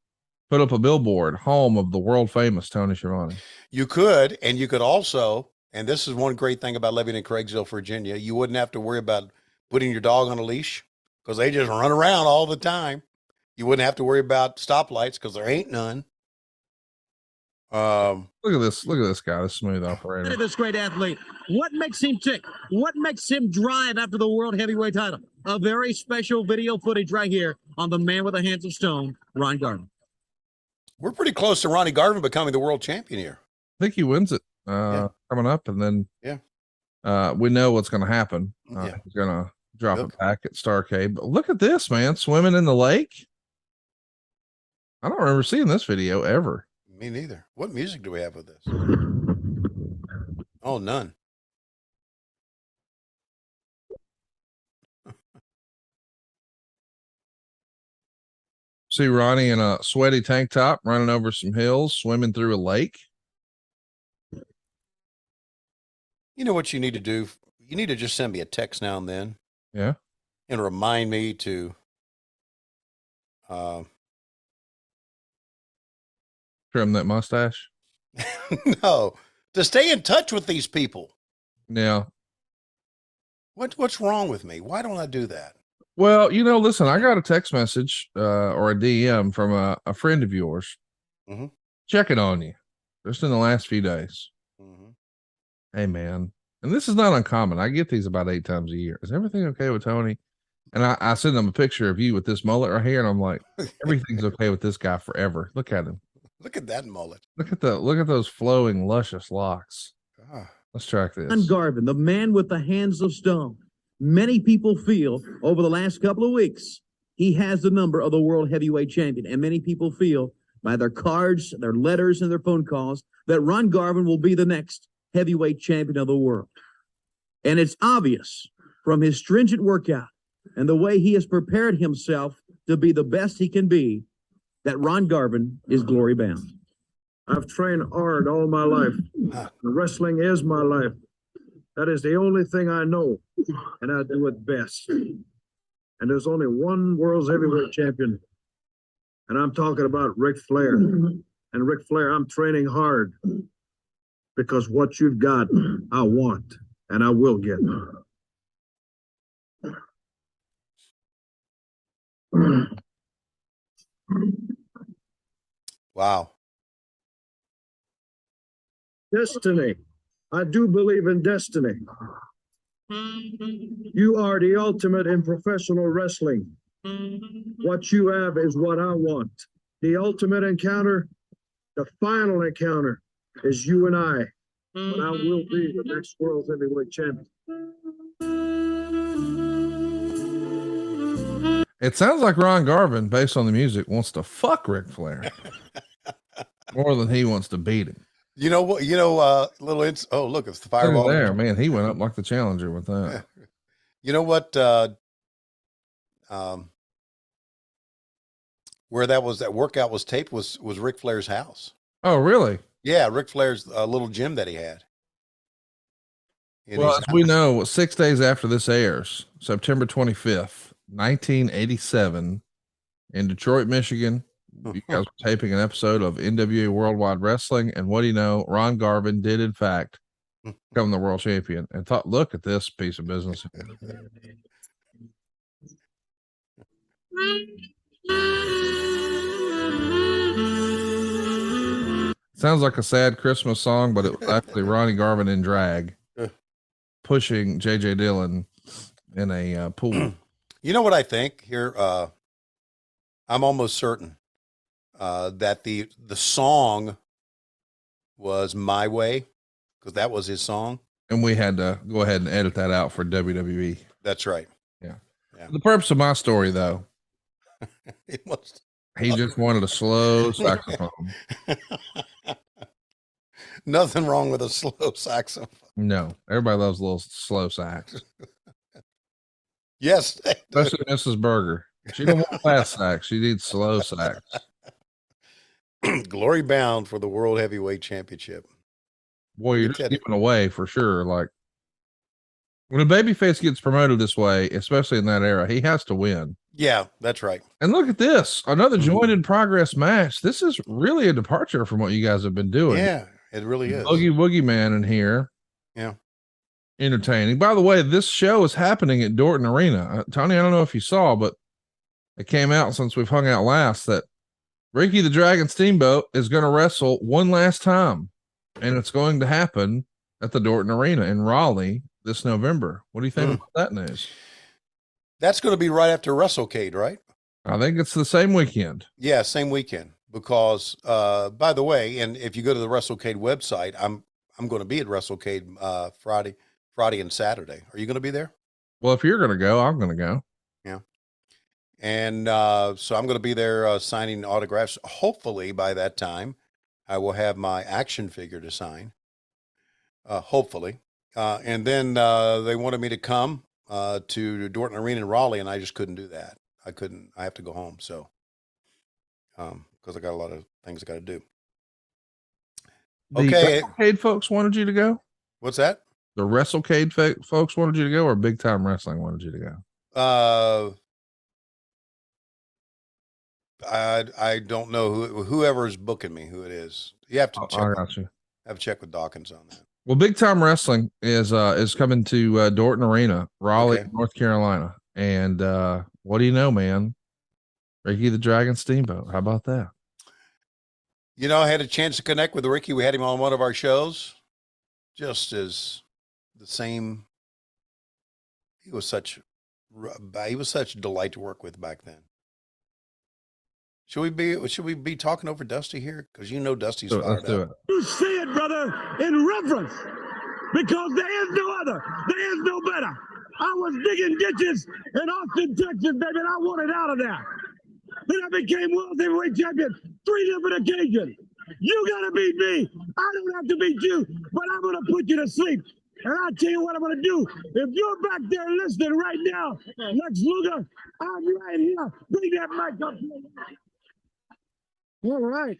put up a billboard, home of the world famous Tony Schiavone. You could, and you could also, and this is one great thing about living in Craigsville, Virginia, you wouldn't have to worry about putting your dog on a leash because they just run around all the time. You wouldn't have to worry about stoplights because there ain't none. Look at this guy, this smooth operator. Look at this great athlete. What makes him tick? What makes him drive after the world heavyweight title? A very special video footage right here on the man with the hands of stone, Ron Garvin. We're pretty close to Ronnie Garvin becoming the world champion here. I think he wins it coming up, and then we know what's going to happen. He's going to drop it back at Starrcast. But look at this, man, swimming in the lake. I don't remember seeing this video ever. Me neither. What music do we have with this? Oh, none. See Ronnie in a sweaty tank top running over some hills, swimming through a lake. You know what you need to do? You need to just send me a text now and then. Yeah. And remind me to trim that mustache. No, to stay in touch with these people. Yeah. What's wrong with me? Why don't I do that? Well, listen, I got a text message or a DM from a friend of yours checking on you just in the last few days. Hey, man. And this is not uncommon. I get these about 8 times a year. Is everything okay with Tony? And I send them a picture of you with this mullet right here, and I'm like, everything's okay with this guy forever. Look at him. Look at that mullet. Look at those flowing, luscious locks. Ah. Let's track this. Ron Garvin, the man with the hands of stone. Many people feel over the last couple of weeks he has the number of the world heavyweight champion, and many people feel by their cards, their letters, and their phone calls that Ron Garvin will be the next heavyweight champion of the world. And it's obvious from his stringent workout and the way he has prepared himself to be the best he can be that Ron Garvin is glory bound. I've trained hard all my life. Wrestling is my life. That is the only thing I know, and I do it best. And there's only one world's heavyweight champion, and I'm talking about Ric Flair. And Ric Flair, I'm training hard because what you've got, I want, and I will get. Wow. Destiny. I do believe in destiny. You are the ultimate in professional wrestling. What you have is what I want. The ultimate encounter, the final encounter is you and I. But I will be the next world heavyweight champion. It sounds like Ron Garvin, based on the music, wants to fuck Ric Flair more than he wants to beat him. You know what? Oh, look, it's the Look at fireball there, man. He went up like the challenger with that. You know what? Where that workout was taped was Ric Flair's house. Oh, really? Yeah, Ric Flair's little gym that he had. Well, as we know, 6 days after this airs, September 25th, 1987, in Detroit, Michigan, you guys were taping an episode of NWA Worldwide Wrestling, and what do you know? Ron Garvin did, in fact, become the world champion. And thought, look at this piece of business. Sounds like a sad Christmas song, but it was actually Ronnie Garvin in drag pushing J.J. Dillon in a pool. You know what I think here? I'm almost certain that the song was My Way, because that was his song. And we had to go ahead and edit that out for WWE. That's right. Yeah. The purpose of my story, though, he just wanted a slow saxophone. Nothing wrong with a slow saxophone. No, everybody loves a little slow sax. Yes. Especially Mrs. Berger. She don't want fast sax. She needs slow sax. Glory bound for the World Heavyweight Championship. Boy, you're just giving away for sure. Like, when a babyface gets promoted this way, especially in that era, he has to win. Yeah, that's right. And look at this. Another joint in progress match. This is really a departure from what you guys have been doing. Yeah, it really is. Boogie Woogie Man in here. Yeah. Entertaining. By the way, this show is happening at Dorton Arena. Tony, I don't know if you saw, but it came out since we've hung out last that Ricky the Dragon Steamboat is going to wrestle one last time. And it's going to happen at the Dorton Arena in Raleigh this November. What do you think about that news? That's going to be right after WrestleCade, right? I think it's the same weekend. Yeah, same weekend. Because, by the way, and if you go to the WrestleCade website, I'm going to be at WrestleCade Friday and Saturday. Are you going to be there? Well, if you're going to go, I'm going to go. Yeah. And so I'm going to be there signing autographs. Hopefully by that time, I will have my action figure to sign. Hopefully. And then they wanted me to come to Dorton Arena in Raleigh, and I just couldn't do that. I have to go home. So, because I got a lot of things I got to do. Okay. The WrestleCade folks wanted you to go? What's that? The WrestleCade folks wanted you to go, or Big Time Wrestling wanted you to go? I don't know whoever's booking me, who it is. You have to check. I got you. Have to check with Dawkins on that. Well, Big Time Wrestling is coming to Dorton Arena, Raleigh, Okay. North Carolina. And what do you know, man? Ricky the Dragon Steamboat. How about that? You know, I had a chance to connect with Ricky. We had him on one of our shows. Just as the same. He was such a delight to work with back then. Should we be talking over Dusty here? Because you know Dusty's Let's fired do up. it. You say it, brother, in reverence, because there is no other. There is no better. I was digging ditches in Austin, Texas, baby, and I wanted out of there. Then I became world heavyweight champion 3 different occasions. You gotta beat me. I don't have to beat you, but I'm gonna put you to sleep. And I'll tell you what I'm gonna do. If you're back there listening right now, Lex Luger, I'm right here. Bring that mic up. All right.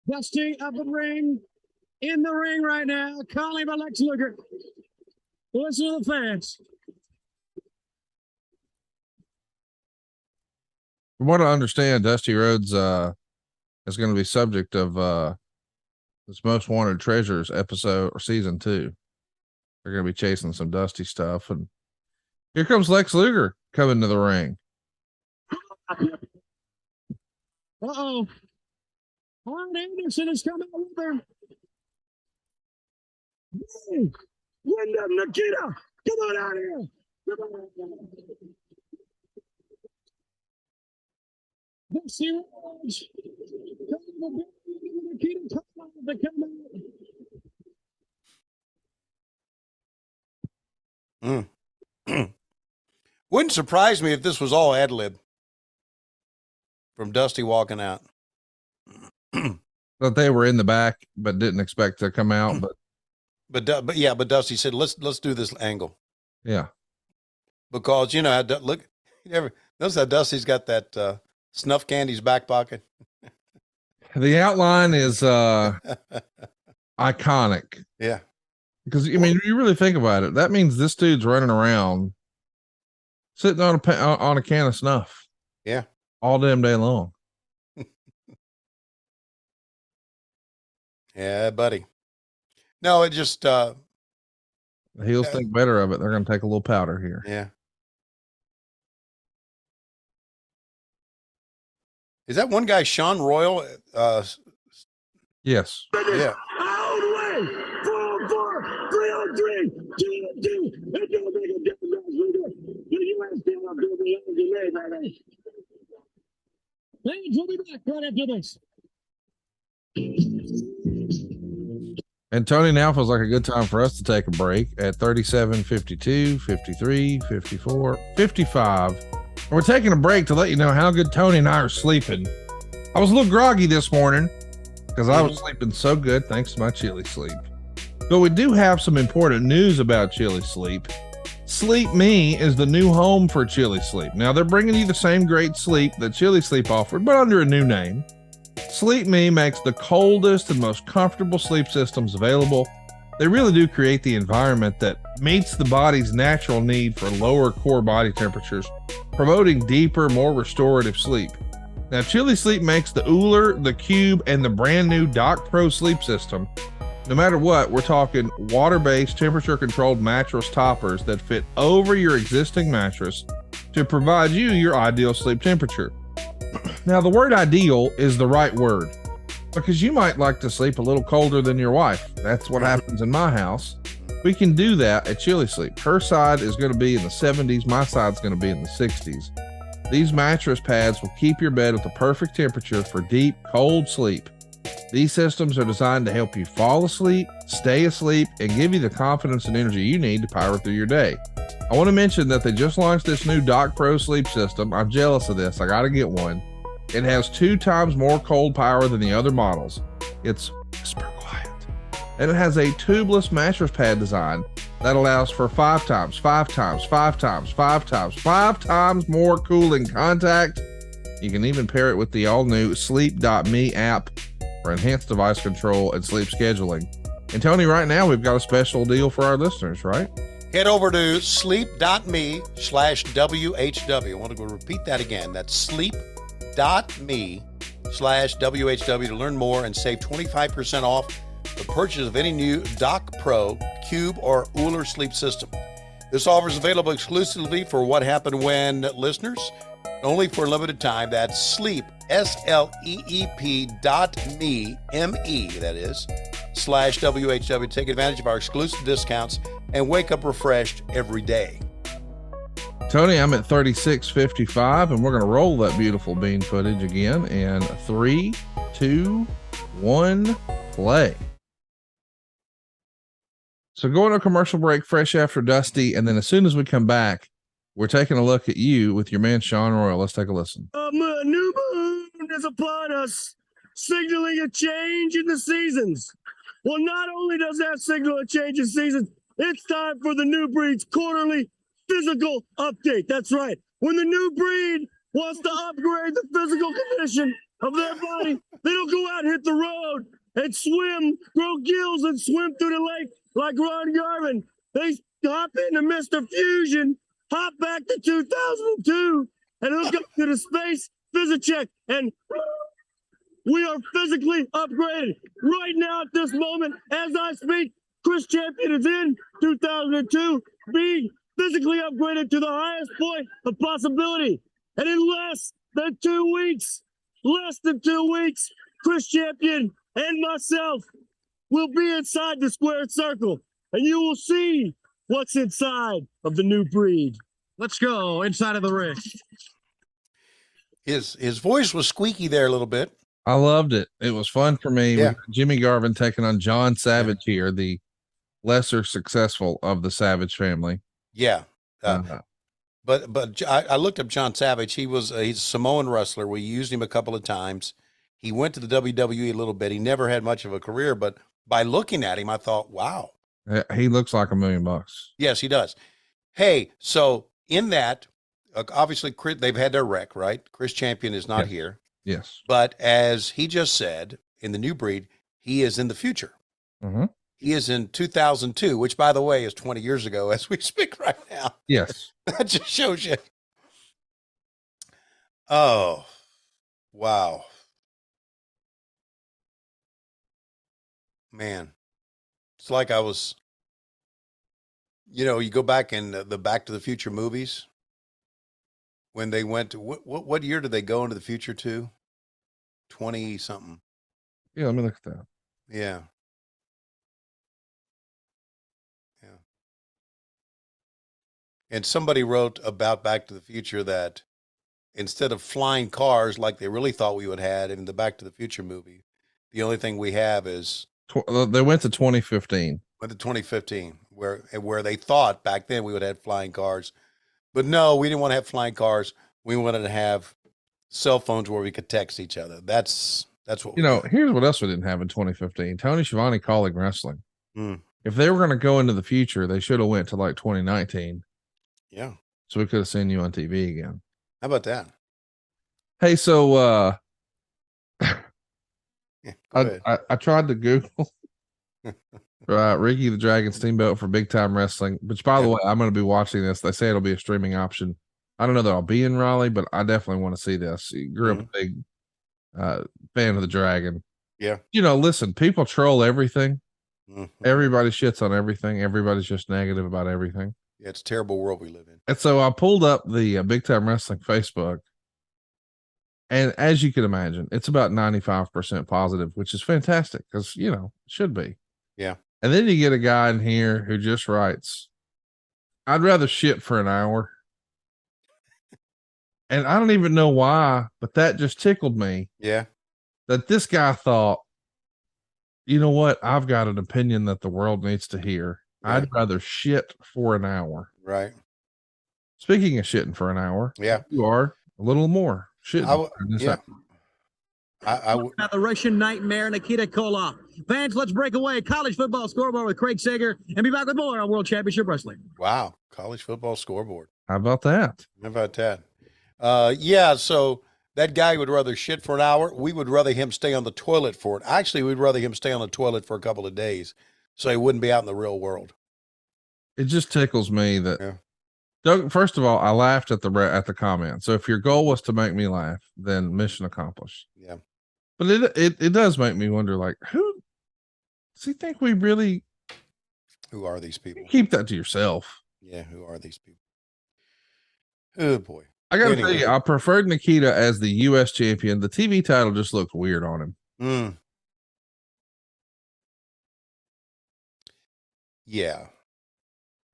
Dusty up in the ring right now, calling by Lex Luger. Listen to the fans. From what I understand, Dusty Rhodes is going to be subject of this Most Wanted Treasures episode or season 2. They're going to be chasing some Dusty stuff, and here comes Lex Luger coming to the ring. Uh-oh. Arn Anderson is coming with her. Hey, Windham, Nikita, come on out here. Come on. Dusty Rhodes. Nikita Koloff to come out. Wouldn't surprise me if this was all ad lib from Dusty walking out. That they were in the back, but didn't expect to come out. But Dusty said, let's do this angle. Yeah. Because, you know, look, notice how Dusty's got that snuff candy's back pocket. The outline is iconic. Yeah. Because, I mean, you really think about it, that means this dude's running around sitting on a can of snuff. Yeah. All damn day long. Yeah, buddy. No, it just The heels think better of it. They're going to take a little powder here. Yeah. Is that one guy, Sean Royal? Yes. Yeah. Out way! 4-4, 3-3, 2-2. It don't make a difference. The U.S. team will do the end baby. Ladies, we'll be back right after this. And Tony, now feels like a good time for us to take a break at 37, 52, 53, 54, 55. We're taking a break to let you know how good Tony and I are sleeping. I was a little groggy this morning because I was sleeping so good thanks to my chili sleep. But we do have some important news about chili sleep. Sleep Me is the new home for chili sleep. Now they're bringing you the same great sleep that chili sleep offered, but under a new name. Sleep Me makes the coldest and most comfortable sleep systems available. They really do create the environment that meets the body's natural need for lower core body temperatures, promoting deeper, more restorative sleep. Now, Chili Sleep makes the Uller, the Cube, and the brand new Doc Pro sleep system. No matter what, we're talking water-based, temperature-controlled mattress toppers that fit over your existing mattress to provide you your ideal sleep temperature. Now, the word ideal is the right word because you might like to sleep a little colder than your wife. That's what happens in my house. We can do that at Chili Sleep. Her side is going to be in the 70s. My side's going to be in the 60s. These mattress pads will keep your bed at the perfect temperature for deep, cold sleep. These systems are designed to help you fall asleep, stay asleep, and give you the confidence and energy you need to power through your day. I want to mention that they just launched this new Doc Pro sleep system. I'm jealous of this. I got to get one. It has 2 times more cold power than the other models. It's whisper quiet. And it has a tubeless mattress pad design that allows for 5 times more cooling contact. You can even pair it with the all-new Sleep.me app for enhanced device control and sleep scheduling. And Tony, right now we've got a special deal for our listeners, right? Head over to sleep.me/WHW. I want to go repeat that again. That's sleep.me/WHW to learn more and save 25% off the purchase of any new Doc Pro, Cube, or Uller sleep system. This offer is available exclusively for What Happened When listeners, only for a limited time. That's sleep, SLEEP.me, M-E, that is, /WHW. Take advantage of our exclusive discounts and wake up refreshed every day. Tony, I'm at 36:55, and we're going to roll that beautiful bean footage again in 3, 2, 1, play. So going to a commercial break fresh after Dusty, and then as soon as we come back, we're taking a look at you with your man Sean Royal. Let's take a listen. A new moon is upon us, signaling a change in the seasons. Well, not only does that signal a change in seasons, it's time for the New Breed's quarterly physical update. That's right. When the New Breed wants to upgrade the physical condition of their body, they don't go out and hit the road and swim, grow gills and swim through the lake like Ron Garvin. They hop into Mr. Fusion, hop back to 2002, and hook up to the Space Physicheck. And we are physically upgraded. Right now, at this moment, as I speak, Chris Champion is in 2002, being physically upgraded to the highest point of possibility. And in less than 2 weeks, Chris Champion and myself will be inside the squared circle, and you will see what's inside of the New Breed. Let's go inside of the ring. His voice was squeaky there a little bit. I loved it. It was fun for me. Yeah. Jimmy Garvin taking on John Savage here, the lesser successful of the Savage family. Yeah. But I looked up John Savage. He's a Samoan wrestler. We used him a couple of times. He went to the WWE a little bit. He never had much of a career, but by looking at him, I thought, wow. He looks like $1 million. Yes, he does. Hey, so in that, obviously they've had their wreck, right? Chris Champion is not here. Yes. But as he just said, in the New Breed, he is in the future. Mm-hmm. He is in 2002, which, by the way, is 20 years ago as we speak right now. Yes. That just shows you. Oh, wow. Man, it's like I was, you go back in the Back to the Future movies when they went to, what year did they go into the future to? 20 something. Yeah, let me look at that. Yeah. Yeah. And somebody wrote about Back to the Future that instead of flying cars like they really thought we would have in the Back to the Future movie, the only thing we have is they went to 2015. Went to 2015, where they thought back then we would have flying cars, but no, we didn't want to have flying cars. We wanted to have cell phones where we could text each other. That's what Here's what else we didn't have in 2015. Tony Schiavone calling wrestling. Mm. If they were going to go into the future, they should have went to like 2019. Yeah. So we could have seen you on TV again. How about that? Hey, so Yeah, I tried to Google Ricky the Dragon Steamboat for Big Time Wrestling, which, by the way, I'm going to be watching this. They say it'll be a streaming option. I don't know that I'll be in Raleigh, but I definitely want to see this. You grew up a big fan of the Dragon. Yeah. Listen, people troll everything. Mm-hmm. Everybody shits on everything. Everybody's just negative about everything. Yeah, it's a terrible world we live in. And so I pulled up the Big Time Wrestling Facebook. And as you can imagine, it's about 95% positive, which is fantastic because, it should be. Yeah. And then you get a guy in here who just writes, I'd rather shit for an hour. And I don't even know why, but that just tickled me. Yeah. That this guy thought, you know what? I've got an opinion that the world needs to hear. Yeah. I'd rather shit for an hour. Right. Speaking of shitting for an hour. Yeah. You are a little more shitting. The Russian Nightmare, Nikita Koloff. Fans, let's break away. College football scoreboard with Craig Sager and be back with more on World Championship Wrestling. Wow. College football scoreboard. How about that? How about that? Yeah. So that guy would rather shit for an hour. We would rather him stay on the toilet for it. Actually, we'd rather him stay on the toilet for a couple of days so he wouldn't be out in the real world. It just tickles me that. First of all, I laughed at the comment. So if your goal was to make me laugh, then mission accomplished. Yeah. But it does make me wonder, like, who does he think we really? Who are these people? Keep that to yourself. Yeah. Who are these people? Oh boy. I got to tell you, I preferred Nikita as the U.S. champion. The TV title just looked weird on him. Mm. Yeah.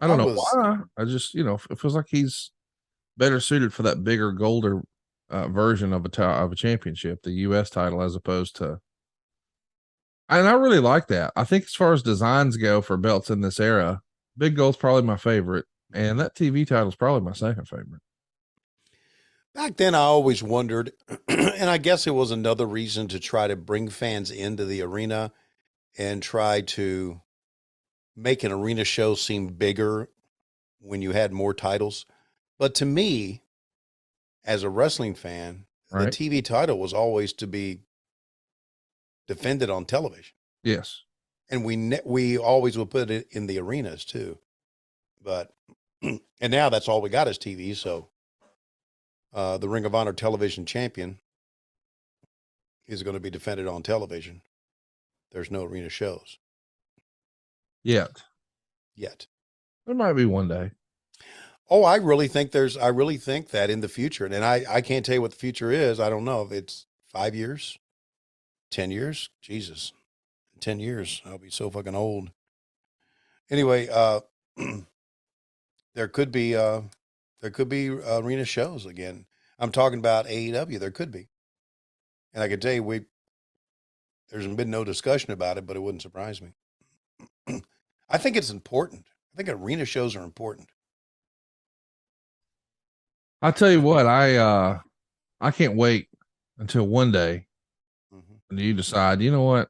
I don't know why. I just, it feels like he's better suited for that bigger, golder version of a championship, the U.S. title, as opposed to. And I really like that. I think as far as designs go for belts in this era, Big Gold's probably my favorite, and that TV title is probably my second favorite. Back then, I always wondered, and I guess it was another reason to try to bring fans into the arena and try to make an arena show seem bigger when you had more titles. But to me, as a wrestling fan, the TV title was always to be defended on television. Yes. And we always would put it in the arenas too. But, and now that's all we got is TV. So the Ring of Honor television champion is going to be defended on television. There's no arena shows. Yet. There might be one day. Oh, I really think that in the future. And I can't tell you what the future is. I don't know if it's 5 years, 10 years. Jesus. In 10 years, I'll be so fucking old. Anyway, there could be arena shows again. I'm talking about AEW. There could be. And I can tell you, there's been no discussion about it, but it wouldn't surprise me. I think it's important. I think arena shows are important. I'll tell you what, I can't wait until one day when you decide, you know what,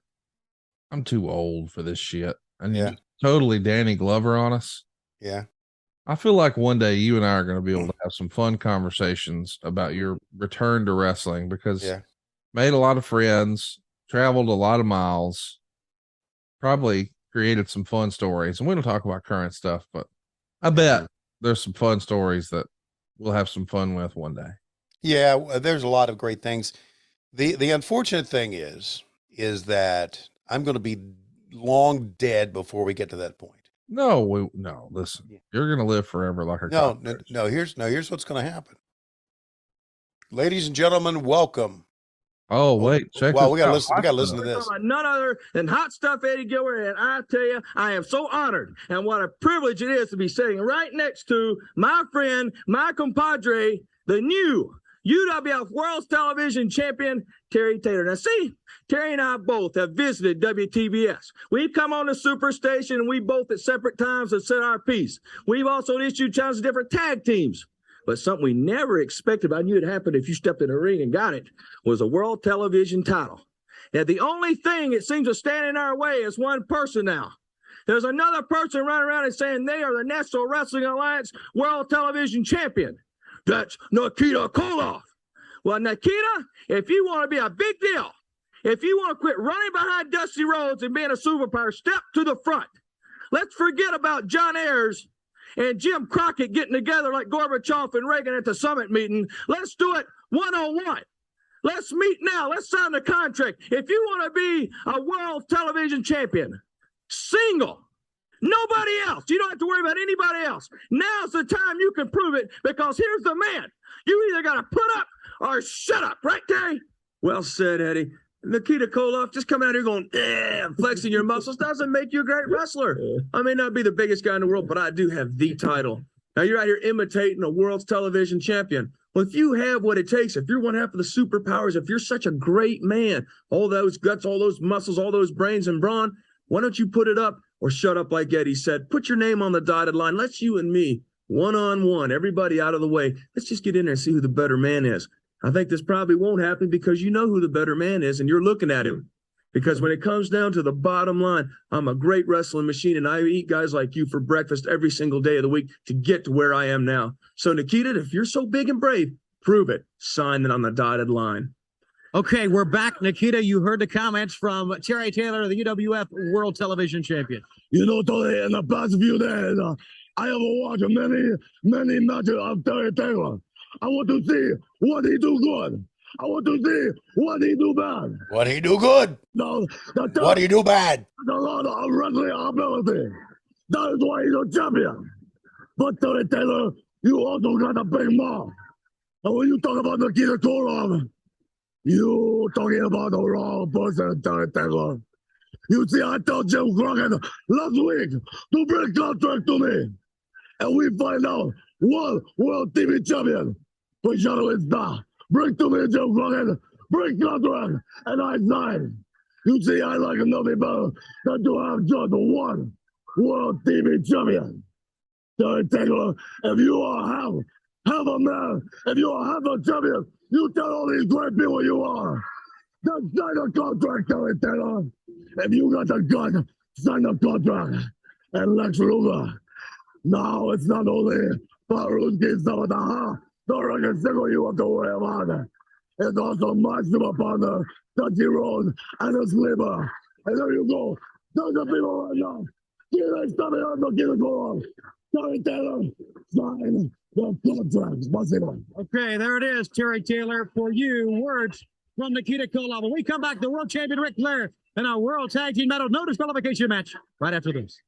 I'm too old for this shit. And you totally Danny Glover on us. Yeah. I feel like one day you and I are going to be able to have some fun conversations about your return to wrestling, because made a lot of friends, traveled a lot of miles, probably created some fun stories. And we don't talk about current stuff, but I bet there's some fun stories that we'll have some fun with one day. Yeah, there's a lot of great things. The unfortunate thing is that I'm going to be long dead before we get to that point. No, listen, you're going to live forever like a No, here's what's going to happen. Ladies and gentlemen, welcome. Oh, wait, check Wow, we this got to out. listen to this. None other than Hot Stuff Eddie Gilbert, and I tell you, I am so honored, and what a privilege it is to be sitting right next to my friend, my compadre, the new UWF World Television Champion, Terry Taylor. Now, see, Terry and I both have visited WTBS. We've come on the Superstation, and we both at separate times have said our piece. We've also issued challenges to different tag teams. But something we never expected, but I knew it happened if you stepped in the ring and got it, was a world television title. Now, the only thing that seems to stand in our way is one person now. There's another person running around and saying they are the National Wrestling Alliance World Television Champion. That's Nikita Koloff. Well, Nikita, if you want to be a big deal, if you want to quit running behind Dusty Rhodes and being a superpower, step to the front. Let's forget about John Ayers and Jim Crockett getting together like Gorbachev and Reagan at the summit meeting. Let's do it one-on-one. Let's meet now. Let's sign the contract. If you want to be a world television champion, single, nobody else. You don't have to worry about anybody else. Now's the time you can prove it, because here's the man. You either got to put up or shut up. Right, Terry? Well said, Eddie. Nikita Koloff, just coming out here going, flexing your muscles doesn't make you a great wrestler. I may not be the biggest guy in the world, but I do have the title. Now you're out here imitating a world's television champion. Well, if you have what it takes, if you're one half of the superpowers, if you're such a great man, all those guts, all those muscles, all those brains and brawn, why don't you put it up or shut up like Eddie said? Put your name on the dotted line. Let's you and me, one-on-one, everybody out of the way. Let's just get in there and see who the better man is. I think this probably won't happen because you know who the better man is and you're looking at him. Because when it comes down to the bottom line, I'm a great wrestling machine and I eat guys like you for breakfast every single day of the week to get to where I am now. So, Nikita, if you're so big and brave, prove it. Sign it on the dotted line. Okay, we're back. Nikita, you heard the comments from Terry Taylor, the UWF World Television Champion. You know, Tony, in the past few days, I have watched many matches of Terry Taylor. I want to see what he do good. I want to see what he do bad. What he do good? No, what he do bad? A lot of wrestling ability. That is why he's a champion. But Terry Taylor, you also got a big mouth. And when you talk about Nikita Koloff, you talking about the wrong person, Terry Taylor. You see, I told Jim Crockett last week to bring contract to me. And we find out one world TV champion. Pajano is da. Bring to me Joe Crockett. Bring Conrad. And I sign. You see, I like nothing better than to have just one world TV champion. Terry Taylor, if you are half a man, if you are half a champion, you tell all these great people you are. Then sign the contract, Terry Taylor. If you got the gun, sign the contract. And Lex Luger. Now it's not only Faruski Savataha, the record single you have to worry about. It's also Maximum Partner, Dutchy Rhodes, and his liver. And there you go. Those are people right now. Nikita Koloff. Terry Taylor, sign the contract. Okay, there it is, Terry Taylor, for you. Words from Nikita Koloff. When we come back, the world champion Ric Flair in our world tag team medal no disqualification match right after this.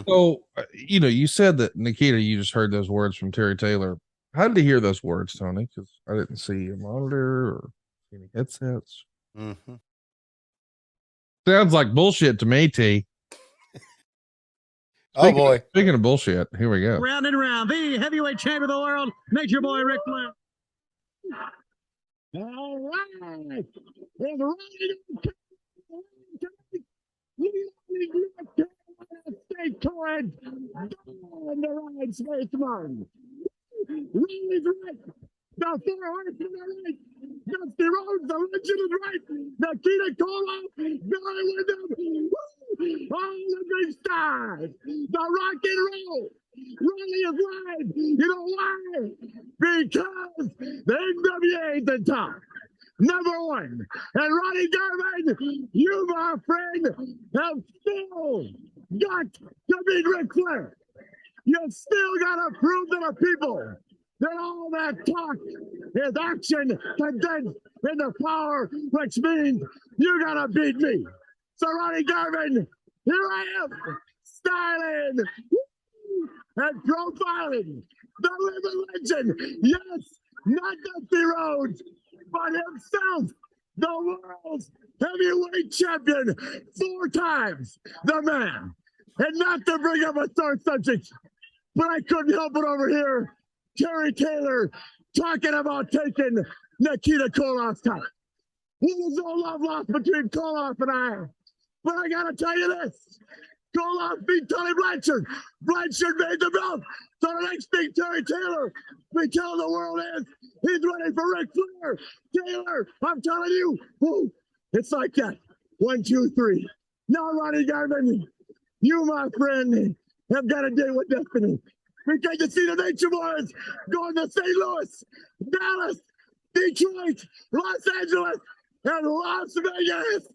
So, you said that, Nikita, you just heard those words from Terry Taylor. How did you hear those words, Tony? Because I didn't see a monitor or any headsets. Mm-hmm. Sounds like bullshit to me, T. Oh, boy. Speaking of bullshit, here we go. Round and round, the heavyweight champion of the world, Nature Boy Ric Flair. All right. State current on the right space man. Riley's right. The four horsemen are right. Dusty Rhodes, the legend is right. Nikita Koloff, Billy Windham. All the big stars. The rock and roll. Riley is live. You know why? Because the NWA is the top. Number one. And Ronnie Garvin, you, my friend, have still got to beat Ric Flair. You still got to prove to the people that all that talk is action condensed into power, which means you got to beat me. So, Ronnie Garvin, here I am, styling and profiling the living legend. Yes, not Dusty Rhodes, but himself, the world's heavyweight champion 4 times, the man. And not to bring up a sore subject, but I couldn't help it over here. Terry Taylor talking about taking Nikita Koloff's time. There was no love lost between Koloff and I. But I gotta tell you this. Koloff beat Tully Blanchard. Blanchard made the belt. So the next thing Terry Taylor be telling the world is he's ready for Ric Flair. Taylor, I'm telling you, whoo, it's like that. 1, 2, 3. Now, Ronnie Garvin, you, my friend, have got a day with destiny. Because you see the Nature Boys going to St. Louis, Dallas, Detroit, Los Angeles, and Las Vegas.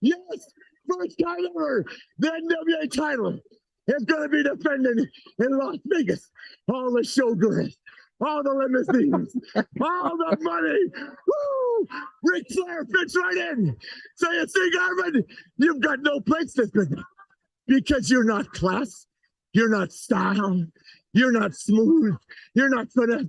Yes, first time ever, the NWA title is going to be defended in Las Vegas. All the showgirls, all the limousines, all the money. Woo! Ric Flair fits right in. So you see, Garvin, you've got no place this business because you're not class, you're not style, you're not smooth, you're not finesse,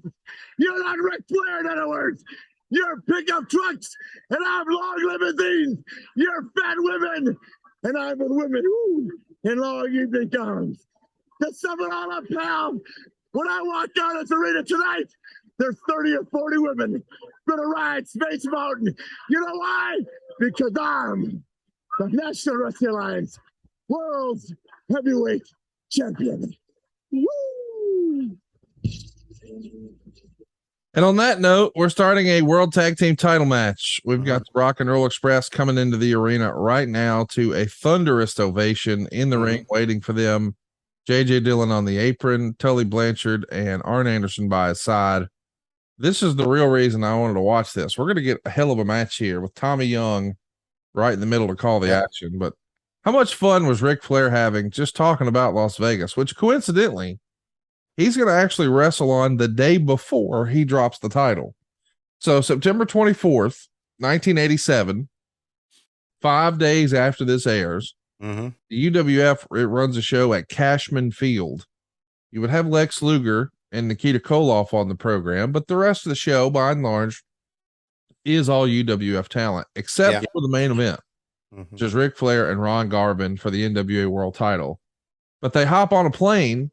you're not Ric Flair, in other words. You're pickup trucks, and I'm long limousines. You're fat women, and I'm with women in long evening gowns. To sum it all up, pal, when I walk out of this arena tonight, there's 30 or 40 women gonna ride Space Mountain. You know why? Because I'm the National Wrestling Alliance World's Heavyweight Champion. Woo! And on that note, we're starting a World Tag Team title match. We've got the Rock and Roll Express coming into the arena right now to a thunderous ovation in the ring, waiting for them. JJ Dillon on the apron, Tully Blanchard, and Arn Anderson by his side. This is the real reason I wanted to watch this. We're going to get a hell of a match here with Tommy Young right in the middle to call the action. But how much fun was Ric Flair having just talking about Las Vegas, which coincidentally, he's going to actually wrestle on the day before he drops the title. So September 24th, 1987, 5 days after this airs, the UWF runs a show at Cashman Field. You would have Lex Luger and Nikita Koloff on the program, but the rest of the show, by and large, is all UWF talent, except for the main event, which is Ric Flair and Ron Garvin for the NWA World title. But they hop on a plane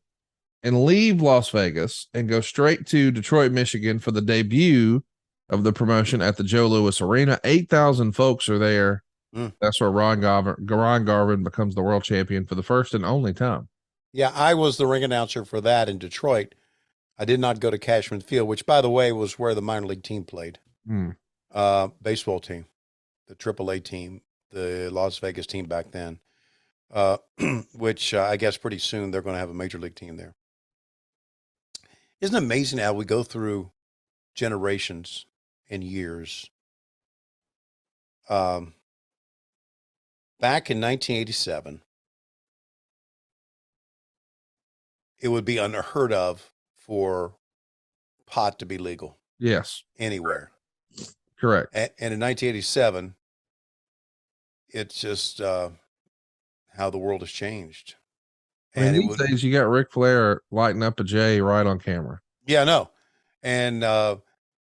and leave Las Vegas and go straight to Detroit, Michigan for the debut of the promotion at the Joe Louis Arena. 8,000 folks are there. That's where Ron Garvin becomes the world champion for the first and only time. Yeah, I was the ring announcer for that in Detroit. I did not go to Cashman Field, which, by the way, was where the minor league team played. Baseball team, the AAA team, the Las Vegas team back then, which I guess pretty soon they're going to have a major league team there. Isn't it amazing how we go through generations and years? Back in 1987, it would be unheard of for pot to be legal. Yes. Anywhere. Correct. And in 1987, it's just how the world has changed. And these days, you got Ric Flair lighting up a J right on camera. Yeah, no. And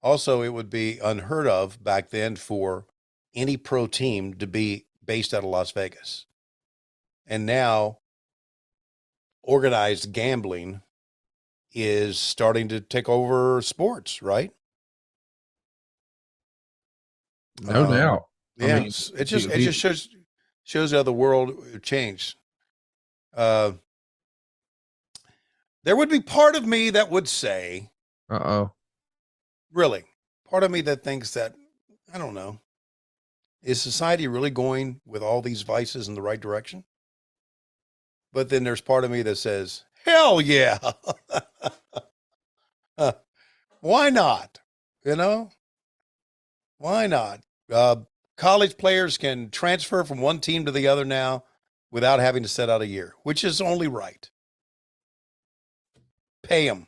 also, it would be unheard of back then for any pro team to be based out of Las Vegas. And now, organized gambling is starting to take over sports, right? No doubt. Yeah, I mean, it just shows how the world changed. There would be part of me that would say, really, part of me that thinks that, I don't know, is society really going with all these vices in the right direction? But then there's part of me that says, hell yeah. Why not? You know, why not? College players can transfer from one team to the other now without having to set out a year, which is only right. Pay them.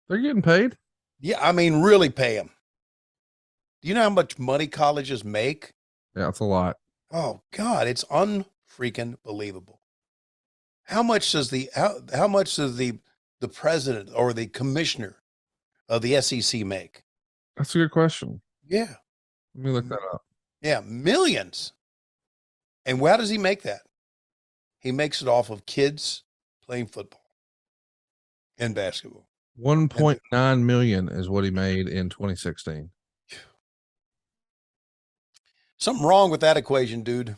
They're getting paid? Yeah, I mean, really pay them. Do you know how much money colleges make? Yeah, it's a lot. Oh, God, it's unfreaking believable. How much does the president or the commissioner of the SEC make? That's a good question. Yeah. Let me look that up. Yeah, millions. And how does he make that? He makes it off of kids playing football and basketball. 1.9 million is what he made in 2016. Something wrong with that equation, dude.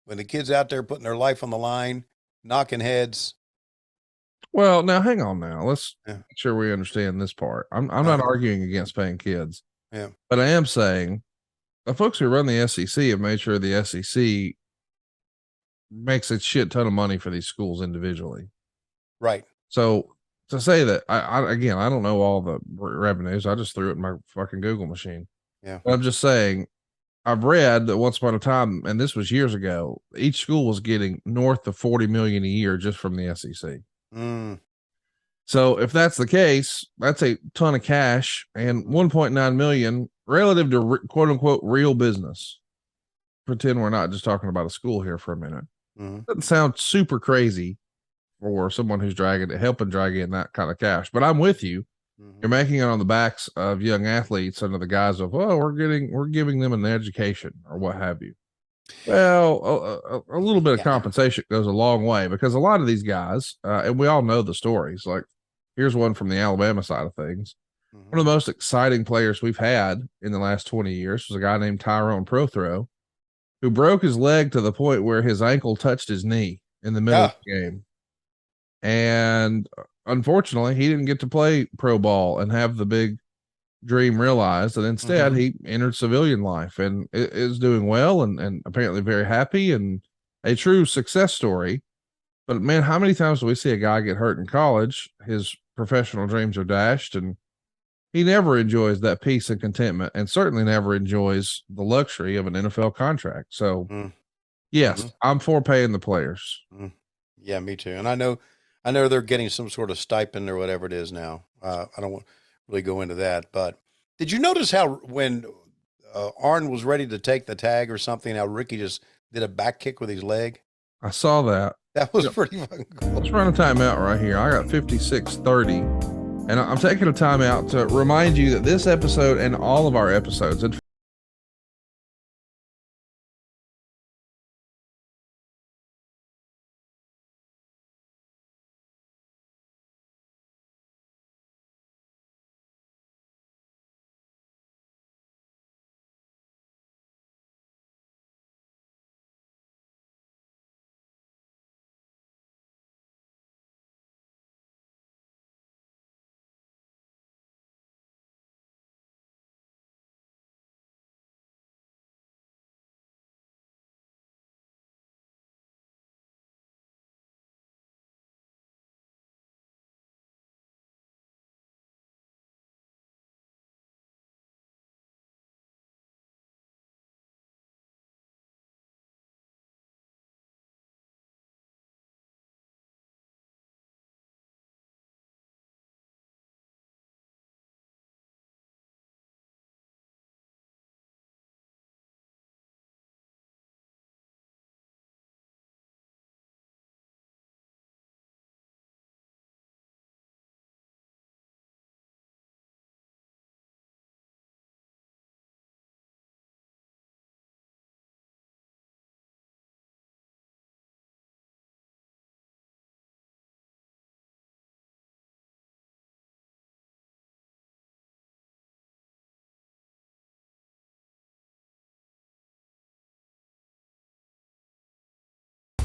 When the kids out there putting their life on the line, knocking heads. Well, now hang on now. Let's make sure we understand this part. I'm not arguing against paying kids. Yeah. But I am saying the folks who run the SEC have made sure the SEC makes a shit ton of money for these schools individually. Right. So to say that, I don't know all the revenues. I just threw it in my fucking Google machine. Yeah. But I'm just saying, I've read that once upon a time, and this was years ago, each school was getting north of 40 million a year just from the SEC. So if that's the case, that's a ton of cash, and 1.9 million relative to quote unquote real business. Pretend we're not just talking about a school here for a minute. Doesn't sound super crazy for someone who's helping drag in that kind of cash, but I'm with you. You're making it on the backs of young athletes under the guise of, well, we're giving them an education or what have you. Well, a little bit of compensation goes a long way, because a lot of these guys, and we all know the stories. Like, here's one from the Alabama side of things. One of the most exciting players we've had in the last 20 years was a guy named Tyrone Prothro, who broke his leg to the point where his ankle touched his knee in the middle of the game. And unfortunately, he didn't get to play pro ball and have the big dream realized. And instead, he entered civilian life and is doing well and apparently very happy and a true success story. But man, how many times do we see a guy get hurt in college? His professional dreams are dashed, and he never enjoys that peace and contentment, and certainly never enjoys the luxury of an NFL contract. So, yes, I'm for paying the players. Yeah, me too. And I know they're getting some sort of stipend or whatever it is now. I don't want to really go into that, but did you notice how when Arn was ready to take the tag or something, how Ricky just did a back kick with his leg? I saw that. That was pretty fucking cool. Let's run a timeout right here. I got 56:30, and I'm taking a timeout to remind you that this episode and all of our episodes,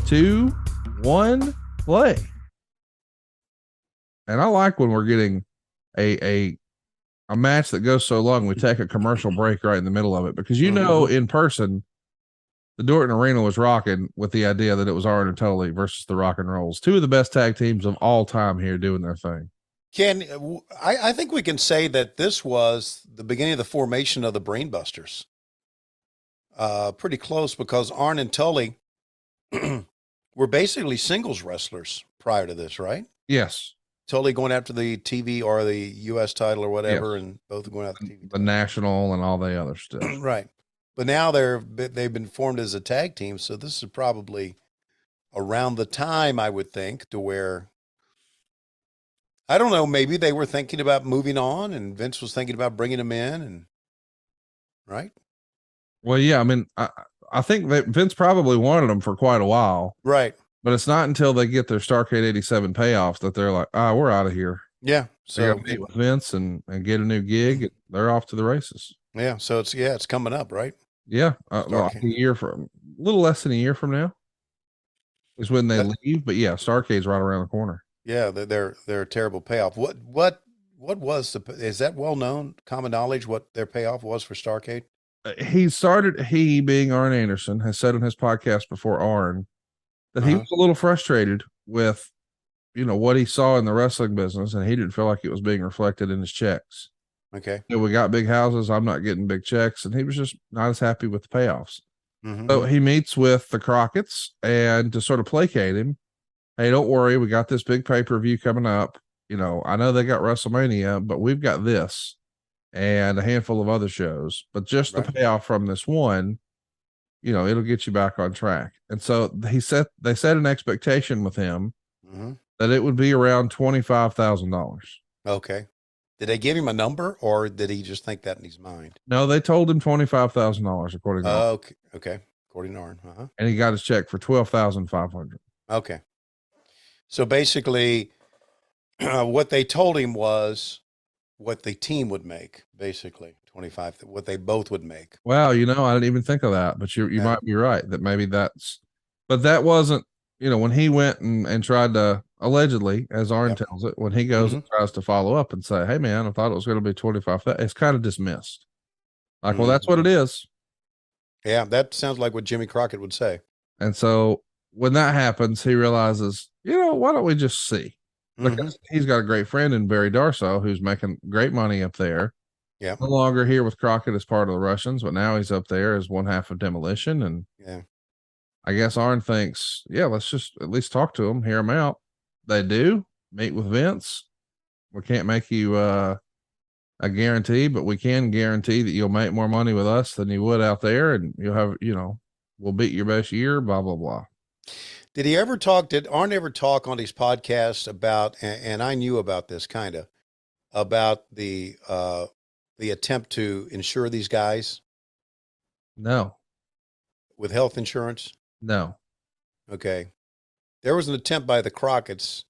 2, 1, play. And I like when we're getting a match that goes so long, we take a commercial break right in the middle of it, because in person, the Dorton Arena was rocking with the idea that it was Arn and Tully versus the Rock and Rolls, two of the best tag teams of all time here doing their thing. I think we can say that this was the beginning of the formation of the Brainbusters. Pretty close, because Arn and Tully were basically singles wrestlers prior to this, right? Yes. Tully going after the TV or the U.S. title or whatever, and both going after the TV. The national and all the other stuff. Right. But now they've been formed as a tag team, so this is probably around the time, I would think, to where, I don't know, maybe they were thinking about moving on, and Vince was thinking about bringing them in, and right? Well, yeah, I mean, I think that Vince probably wanted them for quite a while. Right. But it's not until they get their Starrcade 87 payoffs that they're like, we're out of here. Yeah. So meet with Vince and get a new gig. And they're off to the races. Yeah. So it's coming up, right? Yeah. A little less than a year from now is when they leave. But yeah, Starrcade's right around the corner. Yeah. They're a terrible payoff. What was is that well known, common knowledge, what their payoff was for Starrcade? He being Arn Anderson has said on his podcast before Arn that he was a little frustrated with, what he saw in the wrestling business, and he didn't feel like it was being reflected in his checks. Okay. We got big houses. I'm not getting big checks. And he was just not as happy with the payoffs. Mm-hmm. So he meets with the Crockett's, and to sort of placate him, hey, don't worry. We got this big pay-per-view coming up. I know they got WrestleMania, but we've got this and a handful of other shows, but just the payoff from this one, it'll get you back on track. And so they set an expectation with him that it would be around $25,000. Okay. Did they give him a number, or did he just think that in his mind? No, they told him $25,000 according to Arn. Okay. According to Arn. And he got his check for $12,500. Okay. So basically, what they told him was what the team would make, basically 25, what they both would make. Wow. I didn't even think of that, but you might be right that maybe but that wasn't, when he went and tried to, allegedly, as Arn tells it, when he goes and tries to follow up and say, hey man, I thought it was going to be 25,000, it's kind of dismissed. Like, well, that's what it is. Yeah. That sounds like what Jimmy Crockett would say. And so when that happens, he realizes, why don't we just see? Because he's got a great friend in Barry Darsow who's making great money up there. Yeah. No longer here with Crockett as part of the Russians, but now he's up there as one half of Demolition. And I guess Arn thinks, let's just at least talk to him, hear him out. They do meet with Vince. We can't make you a guarantee, but we can guarantee that you'll make more money with us than you would out there. And you'll have, we'll beat your best year, blah, blah, blah. Did Arn ever talk on his podcast about, and I knew about this kind of, about the attempt to insure these guys? No. With health insurance? No. Okay. There was an attempt by the Crockett's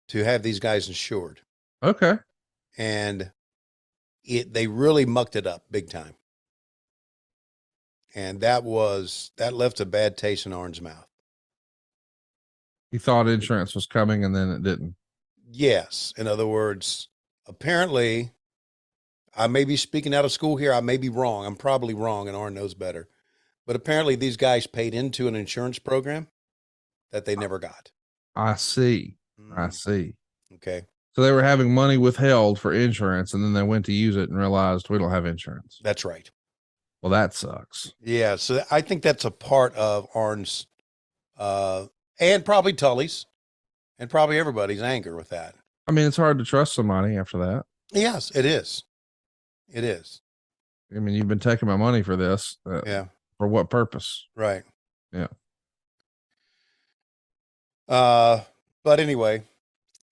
to have these guys insured. Okay. And they really mucked it up big time. And that left a bad taste in Arn's mouth. He thought insurance was coming, and then it didn't. Yes. In other words, apparently, I may be speaking out of school here. I may be wrong. I'm probably wrong, and Arn knows better. But apparently these guys paid into an insurance program that they never got. I see. I see. Okay. So they were having money withheld for insurance, and then they went to use it and realized we don't have insurance. That's right. Well, that sucks. Yeah. So I think that's a part of Arn's, and probably Tully's, and probably everybody's anger with that. I mean, it's hard to trust somebody after that. Yes, it is. It is. I mean, you've been taking my money for this. For what purpose? Right. Yeah. But anyway,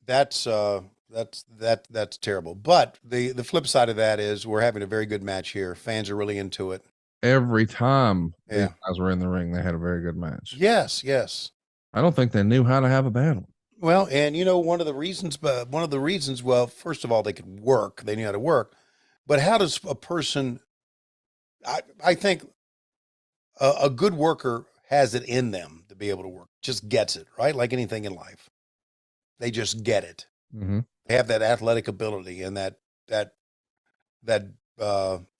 that's terrible. But the flip side of that is we're having a very good match here. Fans are really into it. Every time these guys were in the ring, they had a very good match. Yes, yes. I don't think they knew how to have a battle. Well, and one of the reasons, well, first of all, they could work. They knew how to work. But how does a person, I think a good worker has it in them to be able to work, just gets it, right? Like anything in life. They just get it. Mm-hmm. They have that athletic ability and that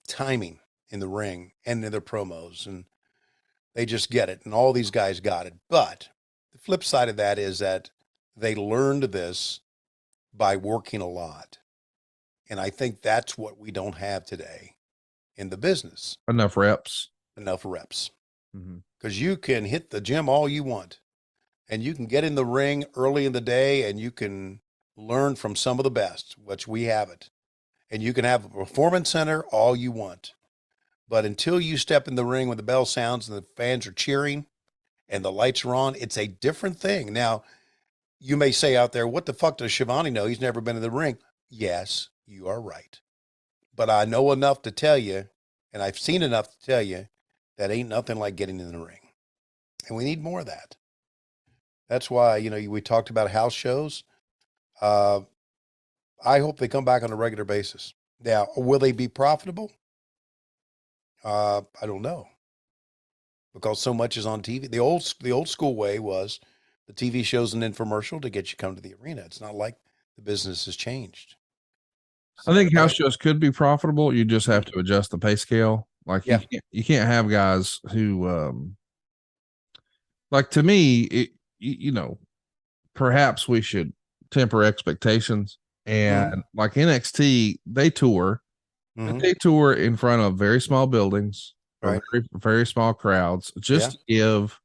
timing in the ring and in their promos, and they just get it. And all these guys got it. But the flip side of that is that they learned this by working a lot. And I think that's what we don't have today in the business. Enough reps. Because you can hit the gym all you want, and you can get in the ring early in the day, and you can learn from some of the best, which we have it. And you can have a performance center all you want. But until you step in the ring when the bell sounds and the fans are cheering and the lights are on, it's a different thing. Now, you may say out there, what the fuck does Schiavone know? He's never been in the ring. Yes, you are right. But I know enough to tell you, and I've seen enough to tell you, that ain't nothing like getting in the ring. And we need more of that. That's why, we talked about house shows. I hope they come back on a regular basis. Now, will they be profitable? I don't know. Because so much is on TV. The old school way was the TV show's an infomercial to get you come to the arena. It's not like the business has changed. I think house shows could be profitable. You just have to adjust the pay scale. Like you can't have guys who, like, to me, perhaps we should temper expectations. And like NXT, they tour, and they tour in front of very small buildings, or very, very small crowds, just to give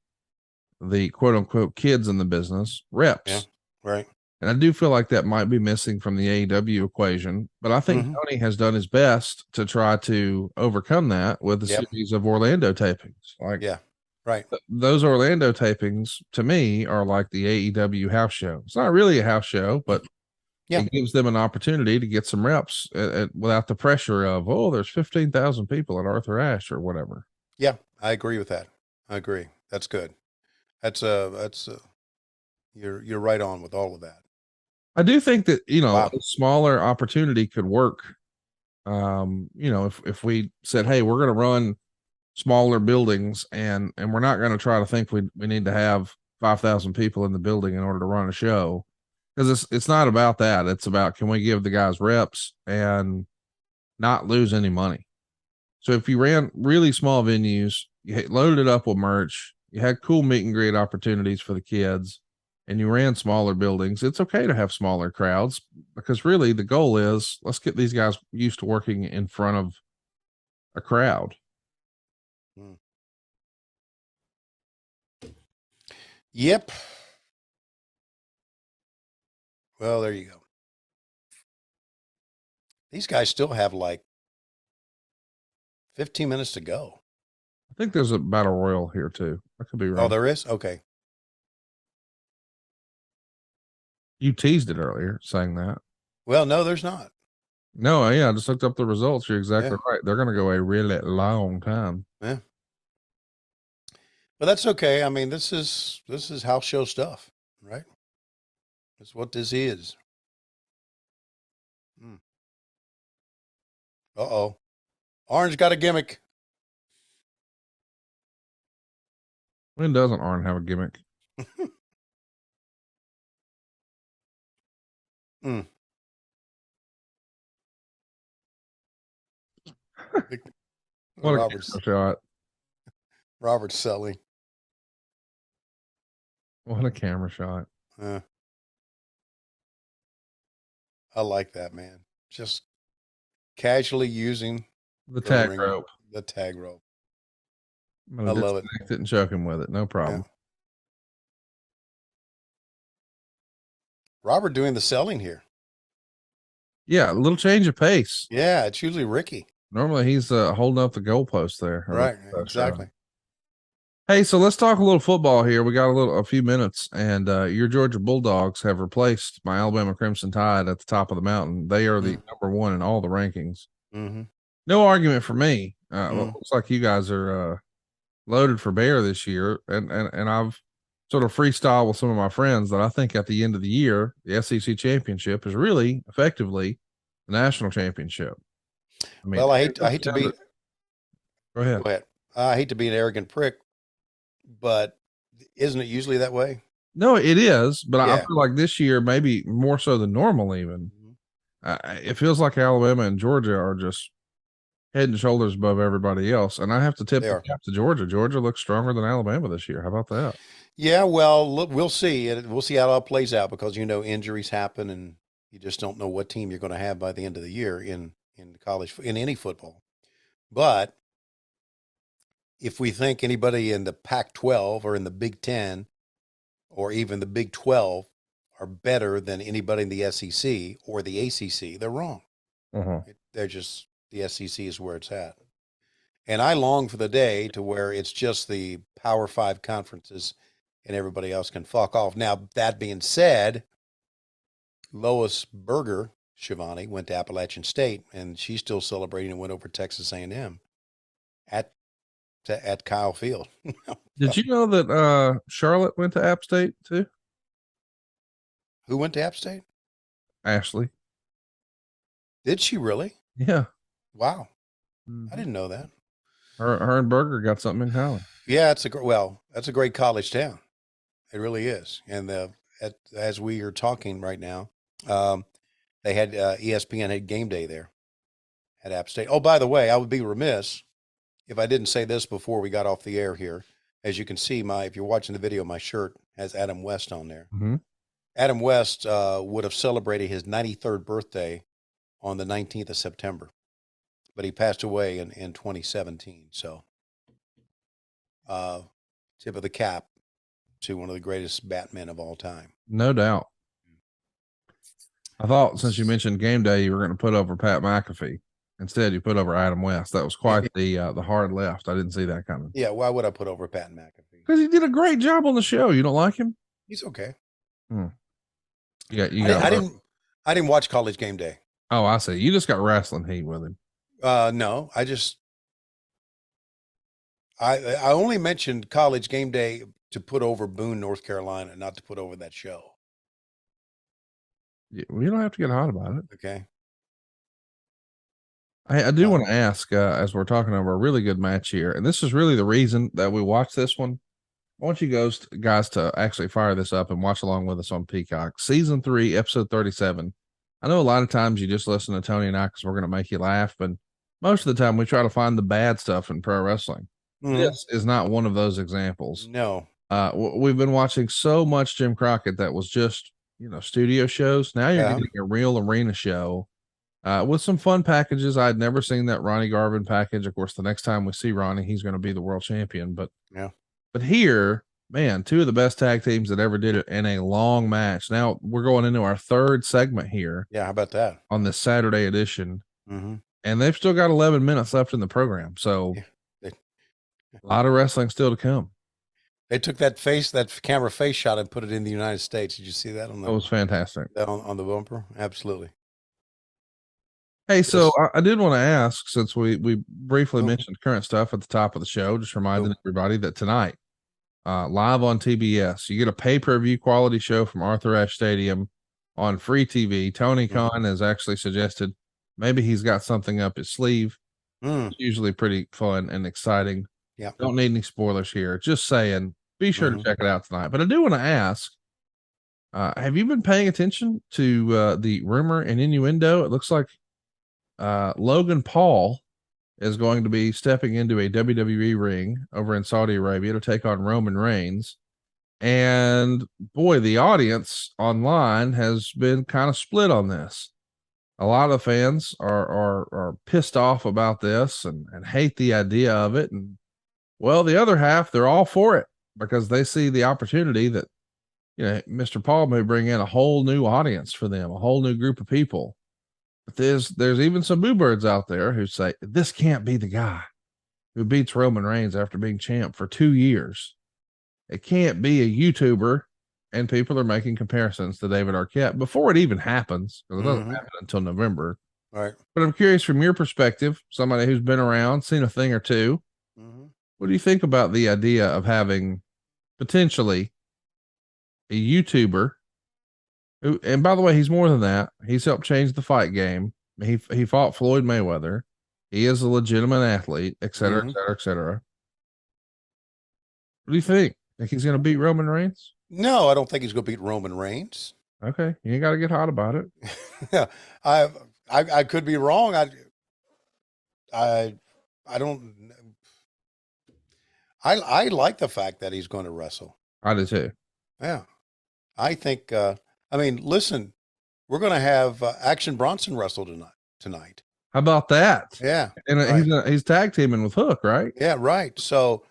the quote unquote kids in the business reps. Yeah. Right. And I do feel like that might be missing from the AEW equation, but I think Tony has done his best to try to overcome that with a series of Orlando tapings. Like, those Orlando tapings to me are like the AEW house show. It's not really a house show, but it gives them an opportunity to get some reps without the pressure of, there's 15,000 people at Arthur Ashe or whatever. Yeah, I agree with that. I agree. That's good. You're right on with all of that. I do think that, a smaller opportunity could work. If we said, hey, we're going to run smaller buildings and we're not going to try to think we need to have 5,000 people in the building in order to run a show. Because it's not about that. It's about, can we give the guys reps and not lose any money? So if you ran really small venues, you loaded it up with merch, you had cool meet and greet opportunities for the kids, and you ran smaller buildings, it's okay to have smaller crowds, because really the goal is, let's get these guys used to working in front of a crowd. Yep. Well, there you go. These guys still have like 15 minutes to go. I think there's a battle royal here too. I could be wrong. Oh, there is? Okay. You teased it earlier saying that. Well, no, there's not. No, I just looked up the results. You're exactly right. They're going to go a really long time. Yeah. But that's okay. I mean, this is house show stuff, right? That's what this is. Uh-oh. Arn's got a gimmick. When doesn't Arn have a gimmick? What Robert's a shot. Robert's selling. What a camera shot. I like that, man. Just casually using the tag rope. The tag rope. I love it. And choke him with it. No problem. Yeah. Robert doing the selling here. Yeah, a little change of pace. Yeah, it's usually Ricky. Normally he's holding up the goalpost there. Right, exactly. Hey, so let's talk a little football here. We got a few minutes, and your Georgia Bulldogs have replaced my Alabama Crimson Tide at the top of the mountain. They are the number one in all the rankings. No argument for me. Looks like you guys are loaded for bear this year, and I've sort of freestyle with some of my friends that I think at the end of the year, the SEC championship is really effectively the national championship. I mean, well, I hate to be. Go ahead. I hate to be an arrogant prick, but isn't it usually that way? No, it is, but I Yeah. feel like this year, maybe more so than normal even. It feels like Alabama and Georgia are just head and shoulders above everybody else. And I have to tip They the are. cap to Georgia. Georgia looks stronger than Alabama this year. How about that? Yeah, well, look, we'll see. We'll see how it all plays out because injuries happen, and you just don't know what team you're going to have by the end of the year in college, in any football. But if we think anybody in the Pac-12 or in the Big Ten or even the Big 12 are better than anybody in the SEC or the ACC, they're wrong. They're just, the SEC is where it's at. And I long for the day to where it's just the Power 5 conferences and everybody else can fuck off. Now, that being said, Lois Berger, Schiavone, went to Appalachian State, and she's still celebrating and went over Texas A&M at Kyle Field. Did you know that Charlotte went to App State too? Who went to App State? Ashley. Did she really? Yeah. Wow. I didn't know that. Her and Berger got something in common. Yeah, that's a great college town. It really is. And as we are talking right now, they had ESPN had game day there at App State. Oh, by the way, I would be remiss if I didn't say this before we got off the air here. As you can see, if you're watching the video, my shirt has Adam West on there. Mm-hmm. Adam West would have celebrated his 93rd birthday on the 19th of September, but he passed away in 2017. So, tip of the cap to one of the greatest Batmen of all time. No doubt. I thought since you mentioned game day, you were going to put over Pat McAfee. Instead, you put over Adam West. That was quite the hard left. I didn't see that coming. Yeah, why would I put over Pat McAfee? Because he did a great job on the show. You don't like him? He's okay. You got. I didn't watch College Game Day. Oh, I see. You just got wrestling heat with him. No, I only mentioned College Game Day to put over Boone, North Carolina, not to put over that show. We don't have to get hot about it. Okay. I do want to ask, as we're talking over a really good match here, and this is really the reason that we watched this one. I want you guys to actually fire this up and watch along with us on Peacock. Season 3, episode 37. I know a lot of times you just listen to Tony and I because we're going to make you laugh, but most of the time we try to find the bad stuff in pro wrestling. This is not one of those examples. No. We've been watching so much Jim Crockett that was just, studio shows. Now you're getting a real arena show with some fun packages. I'd never seen that Ronnie Garvin package. Of course, the next time we see Ronnie, he's going to be the world champion. But here, man, two of the best tag teams that ever did it in a long match. Now we're going into our third segment here. Yeah, how about that? On this Saturday edition. Mm-hmm. And they've still got 11 minutes left in the program. So a lot of wrestling still to come. They took that camera face shot and put it in the United States. Did you see that? That was fantastic. On the bumper? Absolutely. Hey, so I did want to ask, since we briefly mentioned current stuff at the top of the show, just reminding everybody that tonight, live on TBS, you get a pay-per-view quality show from Arthur Ashe Stadium on free TV. Tony Khan has actually suggested maybe he's got something up his sleeve. It's usually pretty fun and exciting. Yeah. Don't need any spoilers here. Just saying, be sure to check it out tonight. But I do want to ask, have you been paying attention to the rumor and innuendo? It looks like Logan Paul is going to be stepping into a WWE ring over in Saudi Arabia to take on Roman Reigns. And boy, the audience online has been kind of split on this. A lot of fans are pissed off about this and hate the idea of it. And well, the other half, they're all for it because they see the opportunity that, Mr. Paul may bring in a whole new audience for them, a whole new group of people. But there's even some boo birds out there who say this can't be the guy who beats Roman Reigns after being champ for 2 years. It can't be a YouTuber, and people are making comparisons to David Arquette before it even happens, because it doesn't happen until November. All right. But I'm curious from your perspective, somebody who's been around, seen a thing or two, what do you think about the idea of having potentially a YouTuber who, and by the way, he's more than that. He's helped change the fight game. He fought Floyd Mayweather. He is a legitimate athlete, et cetera, et cetera, et cetera. What do you think? Think he's going to beat Roman Reigns? No, I don't think he's going to beat Roman Reigns. Okay, you ain't got to get hot about it. Yeah, I could be wrong. I don't. I like the fact that he's going to wrestle. I do too. Yeah, I think. I mean, listen, we're going to have Action Bronson wrestle tonight. How about that? Yeah, and right. he's tag teaming with Hook, right? Yeah, right. So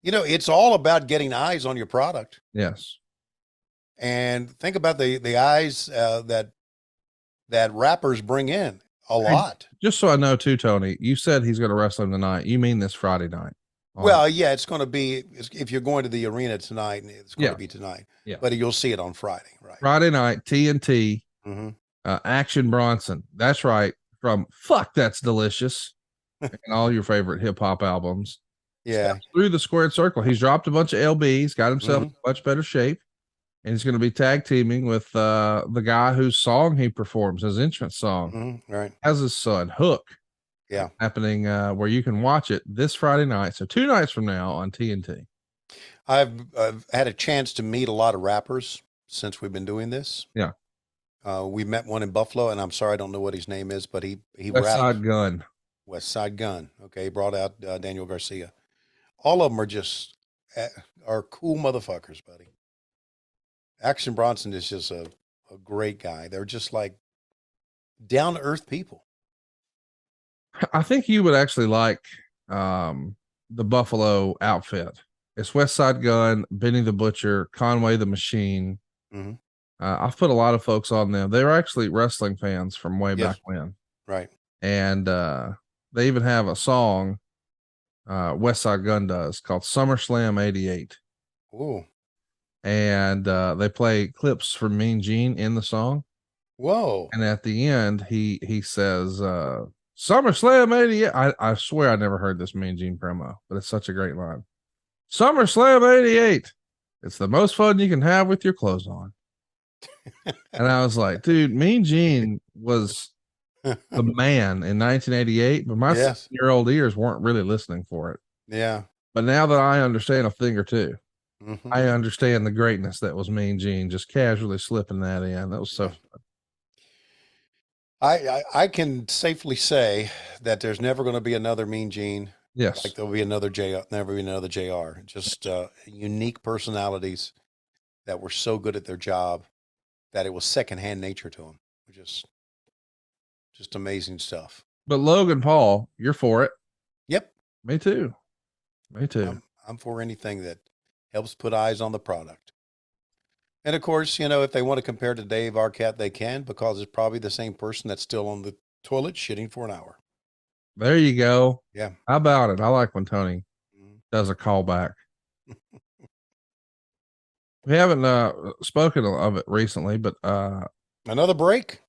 it's all about getting eyes on your product. Yes. And think about the eyes that rappers bring in a lot. Just so I know too, Tony, you said he's going to wrestle him tonight. You mean this Friday night? Well, yeah, it's going to be, if you're going to the arena tonight, it's going to be tonight. Yeah. But you'll see it on Friday, right? Friday night, TNT, Action Bronson. That's right. From Fuck That's Delicious and all your favorite hip hop albums. Yeah. Steps through the squared circle. He's dropped a bunch of LBs, got himself in much better shape. And he's going to be tag teaming with the guy whose song he performs, his entrance song. Right. Has his son, Hook. Yeah. Happening where you can watch it this Friday night. So 2 nights from now on TNT. I've had a chance to meet a lot of rappers since we've been doing this. Yeah. We met one in Buffalo, and I'm sorry I don't know what his name is, but he West rapped. Side Gun. West Side Gun. Okay, he brought out Daniel Garcia. All of them are just are cool motherfuckers, buddy. Action Bronson is just a great guy. They're just like down to earth people. I think you would actually like the Buffalo outfit. It's West Side Gun, Benny the Butcher, Conway the Machine. I've put a lot of folks on them. They're actually wrestling fans from way back when. Right. And they even have a song, West Side Gun does, called SummerSlam 88. Ooh. And they play clips from Mean Gene in the song. Whoa. And at the end, he says, SummerSlam 88. I swear I never heard this Mean Gene promo, but it's such a great line. SummerSlam 88. It's the most fun you can have with your clothes on. And I was like, dude, Mean Gene was the man in 1988, but my 7-year-old ears weren't really listening for it. Yeah. But now that I understand a thing or two, I understand the greatness that was Mean Gene, just casually slipping that in. That was so fun. I can safely say that there's never going to be another Mean Gene. Yes. Like there'll be another never be another JR. Just unique personalities that were so good at their job that it was secondhand nature to them. Just amazing stuff. But Logan Paul, you're for it. Yep. Me too. Me too. I'm for anything that helps put eyes on the product. And of course, if they want to compare to Dave Arquette, they can, because it's probably the same person that's still on the toilet shitting for an hour. There you go. Yeah. How about it? I like when Tony does a callback. We haven't spoken of it recently, but another break.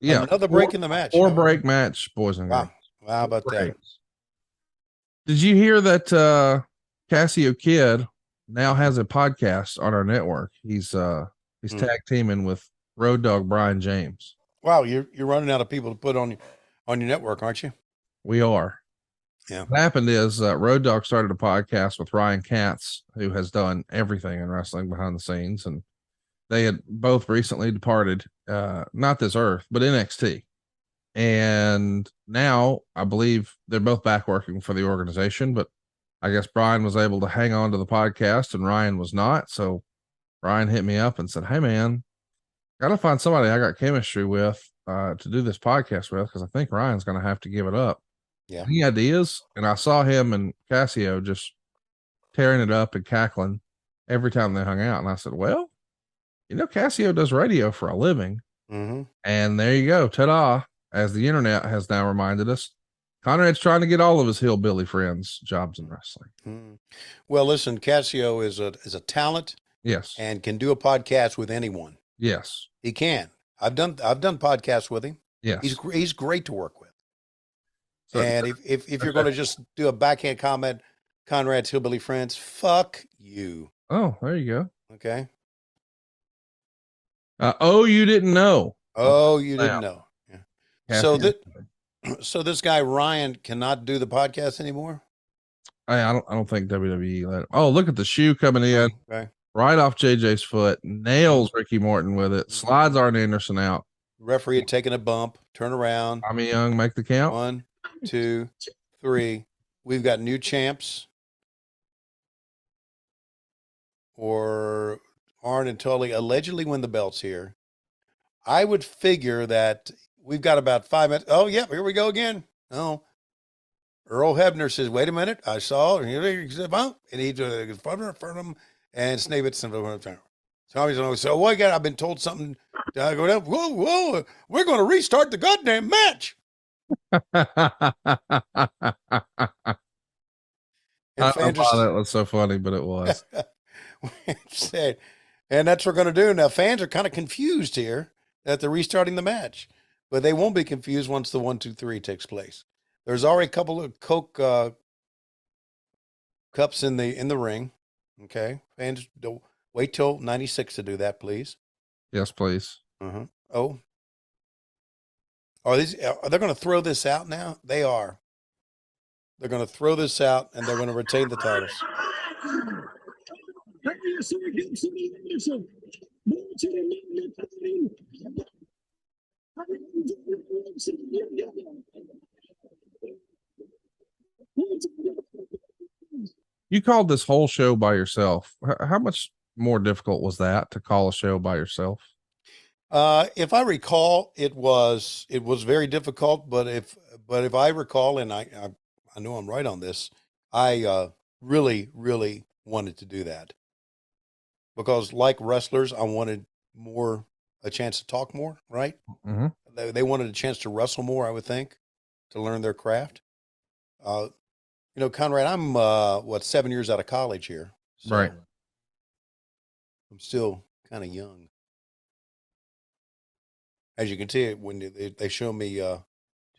Yeah, another break in the match. 4-break match, boys and girls. Wow, how about that? Did you hear that Cassio Kid now has a podcast on our network? He's tag teaming with Road Dogg Brian James. Wow, you're running out of people to put on your network, aren't you? We are. Yeah. What happened is Road Dogg started a podcast with Ryan Katz, who has done everything in wrestling behind the scenes, and they had both recently departed, not this earth, but NXT. And now I believe they're both back working for the organization, but I guess Brian was able to hang on to the podcast and Ryan was not. So Ryan hit me up and said, hey man, got to find somebody I got chemistry with to do this podcast with, because I think Ryan's going to have to give it up. Yeah. Any ideas? And I saw him and Cassio just tearing it up and cackling every time they hung out. And I said, well, Cassio does radio for a living. And there you go. Ta-da. As the internet has now reminded us, Conrad's trying to get all of his hillbilly friends jobs in wrestling. Well, listen, Cassio is a talent. Yes. And can do a podcast with anyone. Yes. He can. I've done podcasts with him. Yes. He's great to work with. So, and if you're going to just do a backhand comment, Conrad's hillbilly friends, fuck you. Oh, there you go. Okay. You didn't know. Oh, you didn't know. Yeah. Cassio. So this guy Ryan cannot do the podcast anymore? I don't think WWE let him. Oh, look at the shoe coming in Okay. right off JJ's foot. Nails Ricky Morton with it. Slides Arn Anderson out. Referee had taken a bump. Turn around. Tommy Young, make the count. 1, 2, 3. We've got new champs. Or Arn and Tully allegedly win the belts here. I would figure that we've got about 5 minutes. Oh, yeah, here we go again. Oh, Earl Hebner says, wait a minute. I saw, and he said, and he front of him, and Snavitz. So what I got? I've been told something. I go down. Whoa! We're going to restart the goddamn match. I don't know why that was so funny, but it was. Said, and that's what we're going to do. Now, fans are kind of confused here that they're restarting the match, but they won't be confused once the 1, 2, 3 takes place. There's already a couple of Coke cups in the ring. Okay, fans, don't wait till 96 to do that, please. Yes, please. Oh, are they going to throw this out now? They are. They're going to throw this out, and they're going to retain the titles. You called this whole show by yourself. How much more difficult was that to call a show by yourself? If I recall, it was very difficult. But if I recall, and I know I'm right on this, I really wanted to do that because, like wrestlers, I wanted a chance to talk more. Right? Mm-hmm. They wanted a chance to wrestle more. I would think, to learn their craft. Conrad, I'm 7 years out of college here. So right. I'm still kind of young. As you can see, when they show me,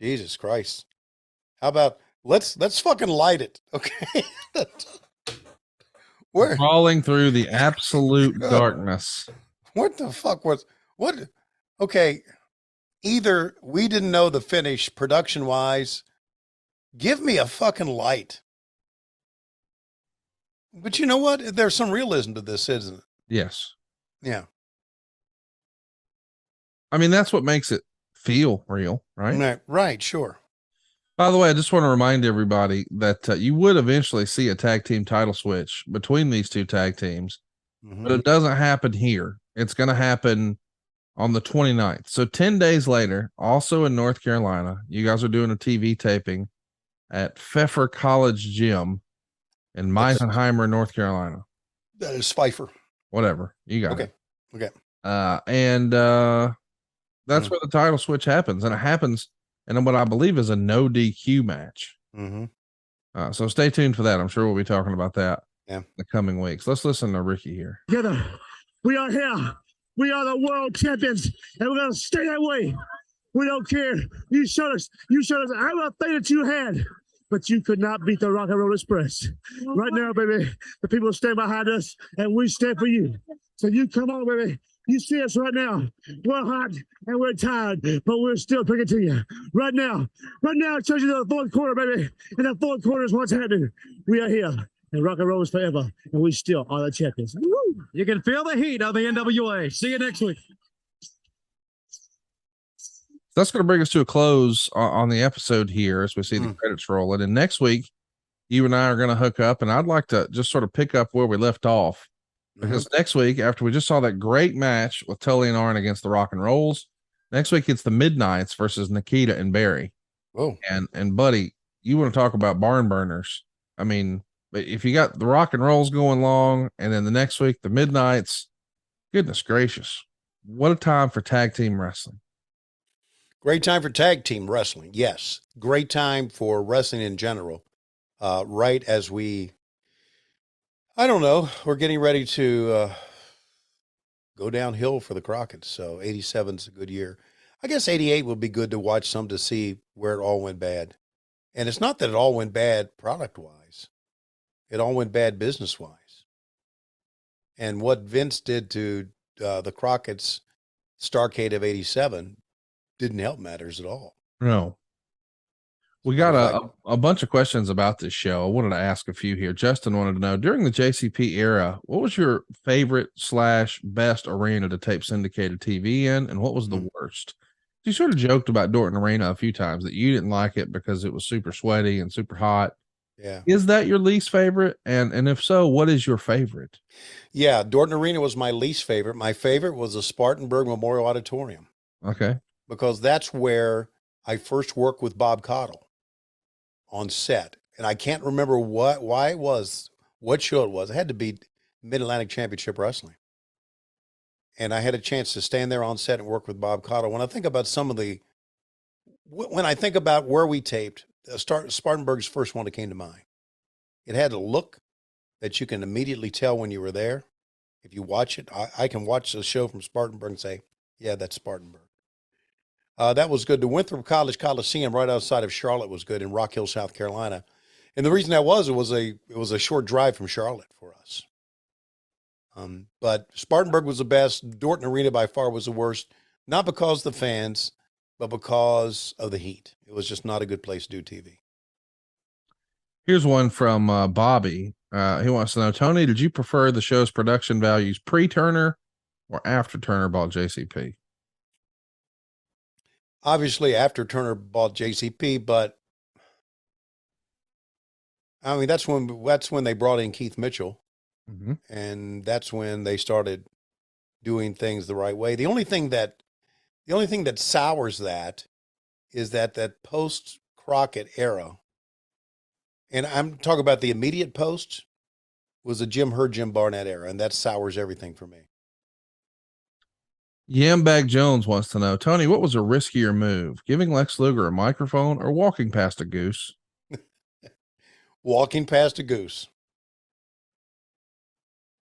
Jesus Christ, how about let's fucking light it, okay? We're crawling through the absolute darkness. What the fuck was what? Okay, either we didn't know the finish production wise. Give me a fucking light. But you know what? There's some realism to this, isn't it? Yes. Yeah. I mean, that's what makes it feel real, right? Right, sure. By the way, I just want to remind everybody that you would eventually see a tag team title switch between these two tag teams, but it doesn't happen here. It's going to happen on the 29th. So 10 days later, also in North Carolina, you guys are doing a TV taping at Pfeffer College Gym in Meisenheimer, North Carolina. That is Pfeiffer. Whatever. You got it. Okay. That's where the title switch happens. And it happens in what I believe is a no DQ match. So stay tuned for that. I'm sure we'll be talking about that in the coming weeks. Let's listen to Ricky here. Together, we are here. We are the world champions, and we're going to stay that way. We don't care. You showed us everything that you had, but you could not beat the Rock and Roll Express. Right now, baby, the people stand behind us, and we stand for you. So you come on, baby. You see us right now. We're hot and we're tired, but we're still bringing to you. Right now, it shows you the fourth quarter, baby. And the fourth quarter is what's happening. We are here, and Rock and Roll is forever, and we still are the champions. Woo! You can feel the heat of the NWA. See you next week. That's going to bring us to a close on the episode here as we see the credits rolling. And next week, you and I are going to hook up, and I'd like to just sort of pick up where we left off. Because next week, after we just saw that great match with Tully and Arn against the Rock and Rolls, next week it's the Midnights versus Nikita and Barry. Oh, and buddy, you want to talk about barn burners? I mean, if you got the Rock and Rolls going long, and then the next week the Midnights, goodness gracious, what a time for tag team wrestling! Great time for tag team wrestling. Yes, great time for wrestling in general. Right as I don't know. We're getting ready to go downhill for the Crockett's. So 87's a good year. I guess 88 would be good to watch some to see where it all went bad. And it's not that it all went bad product-wise. It all went bad business-wise. And what Vince did to the Crockett's Starrcade of 87 didn't help matters at all. No. We got a bunch of questions about this show. I wanted to ask a few here. Justin wanted to know, during the JCP era, what was your favorite / best arena to tape syndicated TV in, and what was the worst? You sort of joked about Dorton Arena a few times that you didn't like it because it was super sweaty and super hot. Yeah. Is that your least favorite? And if so, what is your favorite? Yeah, Dorton Arena was my least favorite. My favorite was the Spartanburg Memorial Auditorium. Okay. Because that's where I first worked with Bob Cottle on set. And I can't remember what show it was. It had to be Mid-Atlantic Championship Wrestling. And I had a chance to stand there on set and work with Bob Cottle. When I think about when I think about where we taped, Spartanburg's the first one that came to mind. It had a look that you can immediately tell when you were there. If you watch it, I can watch the show from Spartanburg and say, yeah, that's Spartanburg. That was good. The Winthrop College Coliseum right outside of Charlotte was good, in Rock Hill, South Carolina. And the reason that was, it was a short drive from Charlotte for us. But Spartanburg was the best. Dorton Arena by far was the worst, not because of the fans, but because of the heat. It was just not a good place to do TV. Here's one from Bobby. He wants to know, Tony, did you prefer the show's production values pre-Turner or after Turner bought JCP? Obviously after Turner bought JCP, but I mean, that's when they brought in Keith Mitchell. Mm-hmm. And that's when they started doing things the right way. The only thing that sours that is that post Crockett era, and I'm talking about the immediate post, was the Jim Barnett era, and that sours everything for me. Yambag Jones wants to know, Tony, what was a riskier move, giving Lex Luger a microphone or walking past a goose? Walking past a goose.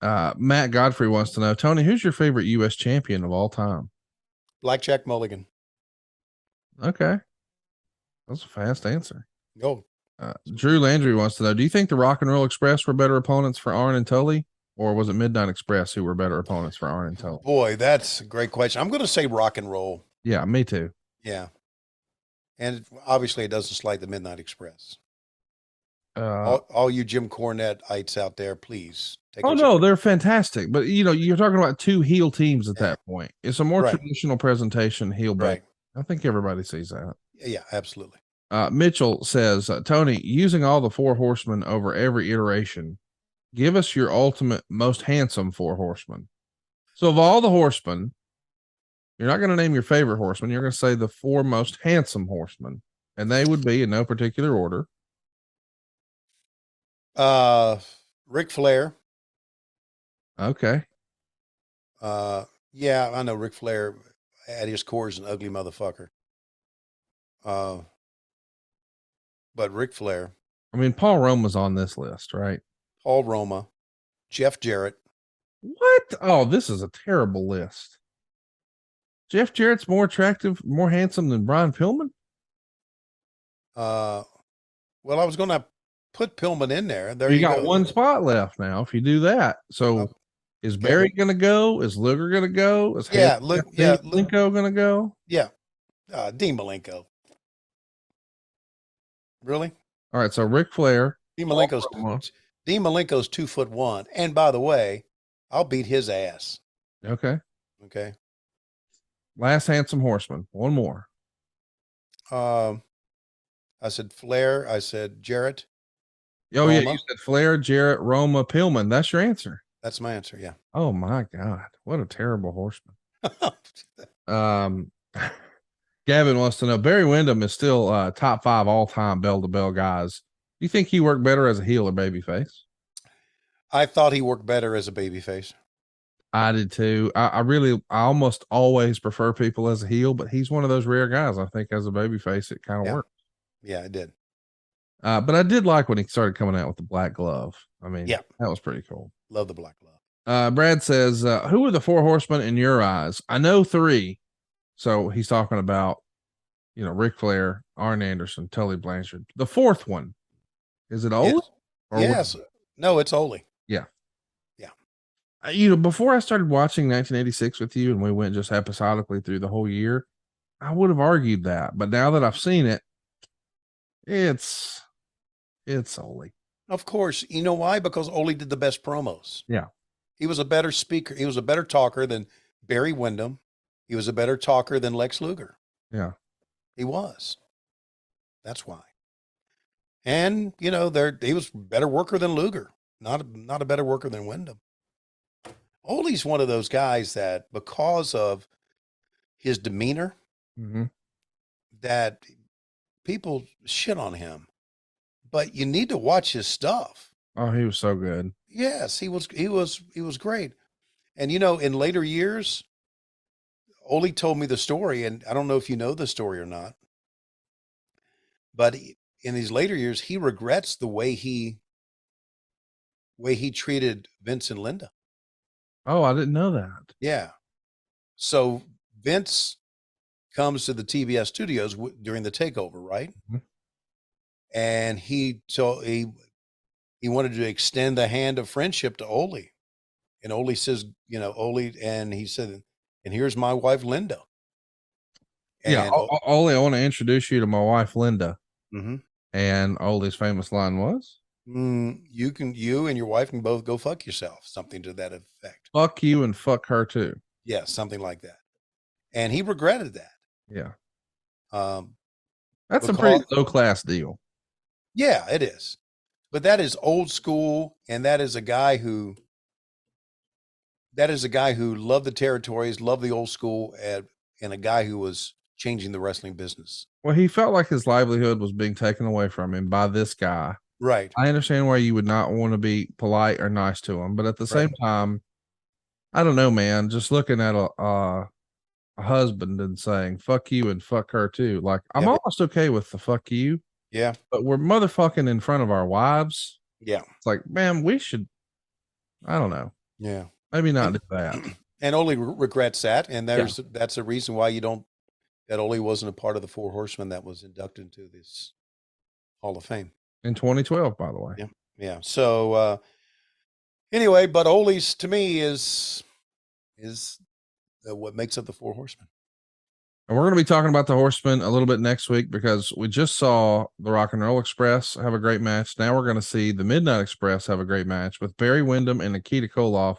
Matt Godfrey wants to know, Tony, who's your favorite U.S. champion of all time? Blackjack Mulligan. Okay. That's a fast answer. Go. Drew Landry wants to know, do you think the Rock and Roll Express were better opponents for Arn and Tully, or was it Midnight Express who were better opponents for Arn and Tully? Boy, that's a great question. I'm going to say Rock and Roll. Yeah, me too. Yeah. And obviously it doesn't slight the Midnight Express. All you Jim Cornette-ites out there, please. They're fantastic. But, you're talking about two heel teams at that point. It's a more traditional presentation, heel break. I think everybody sees that. Yeah, absolutely. Mitchell says, Tony, using all the four horsemen over every iteration, give us your ultimate most handsome four horsemen. So of all the horsemen, you're not going to name your favorite horseman. You're going to say the four most handsome horsemen, and they would be in no particular order. Ric Flair. Okay. Yeah, I know Ric Flair at his core is an ugly motherfucker. But Ric Flair. I mean, Paul Roma's on this list, right? Paul Roma, Jeff Jarrett. What? Oh, this is a terrible list. Jeff Jarrett's more attractive, more handsome than Brian Pillman? Well, I was going to put Pillman in there. There you go. Got one spot left now if you do that. So is Barry going to go? Is Luger going to go? Is Malenko going to go? Yeah. Dean Malenko. Really? All right. So Ric Flair. Dean Malenko's 2'1". And by the way, I'll beat his ass. Okay. Last handsome horseman. One more. I said Flair. I said Jarrett. Oh, Roma. Yeah. You said Flair, Jarrett, Roma, Pillman. That's your answer. That's my answer. Yeah. Oh my God. What a terrible horseman. Gavin wants to know, Barry Windham is still top 5 all-time bell-to-bell guys. Do you think he worked better as a heel or babyface? I thought he worked better as a babyface. I did too. I almost always prefer people as a heel, but he's one of those rare guys. I think as a babyface, it kind of worked. Yeah, it did. But I did like when he started coming out with the black glove. I mean, that was pretty cool. Love the black glove. Brad says, who are the four horsemen in your eyes? I know 3. So he's talking about, Ric Flair, Arn Anderson, Tully Blanchard. The fourth one, is it Ole? Yes. No, it's Ole. Yeah. Before I started watching 1986 with you and we went just episodically through the whole year, I would have argued that. But now that I've seen it, it's Ole. Of course. You know why? Because Ole did the best promos. Yeah. He was a better speaker. He was a better talker than Barry Windham. He was a better talker than Lex Luger. Yeah. He was. That's why. And, you know, he was a better worker than Luger, not a better worker than Windham. Ole's one of those guys that, because of his demeanor, that people shit on him. But you need to watch his stuff. Oh, he was so good. Yes, he was great. And, you know, in later years, Ole told me the story, and I don't know if you know the story or not, but in these later years, he regrets the way he treated Vince and Linda. Oh, I didn't know that. Yeah. So Vince comes to the TBS studios during the takeover, right? And he wanted to extend the hand of friendship to Ole. And Ole says, you know, and he said, and here's my wife, Linda. And Ole, I want to introduce you to my wife, Linda. Mm-hmm. And Ole's famous line was, you and your wife can both go fuck yourself. Something to that effect. Fuck you and fuck her too. Yeah, something like that. And he regretted that. Yeah. That's a pretty low class deal. Yeah, it is. But that is old school. And that is a guy who loved the territories, loved the old school, and a guy who was changing the wrestling business. Well, he felt like his livelihood was being taken away from him by this guy. Right. I understand why you would not want to be polite or nice to him, but at the same time, I don't know, man, just looking at a husband and saying, fuck you and fuck her too. Like, I'm almost okay with the fuck you. Yeah. But we're motherfucking in front of our wives. Yeah. It's like, man, we should, I don't know. Yeah. Maybe not do that. And Ole regrets that. And that's a reason why that Ole wasn't a part of the Four Horsemen that was inducted into this Hall of Fame. In 2012, by the way. Yeah. Yeah. So, anyway, but Ole's to me is what makes up the Four Horsemen. And we're going to be talking about the Horsemen a little bit next week because we just saw the Rock and Roll Express have a great match. Now we're going to see the Midnight Express have a great match with Barry Windham and Nikita Koloff.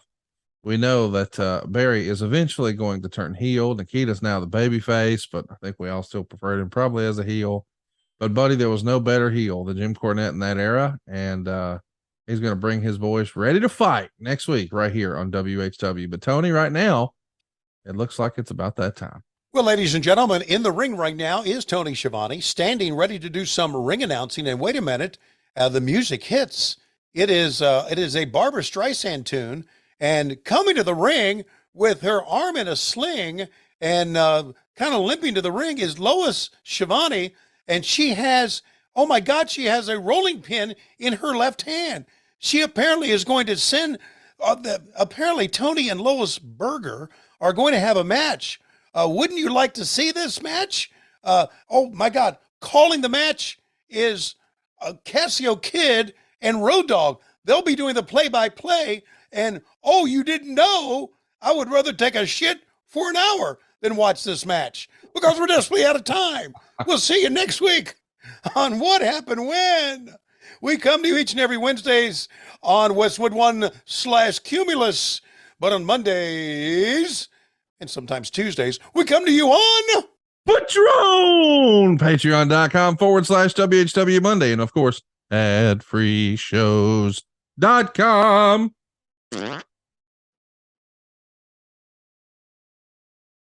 We know that Barry is eventually going to turn heel. Nikita's now the baby face, but I think we all still preferred him probably as a heel. But, buddy, there was no better heel than Jim Cornette in that era, and he's going to bring his boys ready to fight next week right here on WHW. But, Tony, right now, it looks like it's about that time. Well, ladies and gentlemen, in the ring right now is Tony Schiavone, standing ready to do some ring announcing. And wait a minute, the music hits. It is a Barbra Streisand tune. And coming to the ring with her arm in a sling and kind of limping to the ring is Lois Schiavone. And she has, oh my God, she has a rolling pin in her left hand. She apparently is going to send, apparently Tony and Lois Berger are going to have a match. Wouldn't you like to see this match? Oh my God, calling the match is Cassio Kid and Road Dogg. They'll be doing the play-by-play. And, oh, you didn't know? I would rather take a shit for an hour than watch this match because we're desperately out of time. We'll see you next week on What Happened When. We come to you each and every Wednesdays on Westwood 1/Cumulus, but on Mondays and sometimes Tuesdays, we come to you on Patreon, patreon.com/WHW Monday. And of course, adfreeshows.com.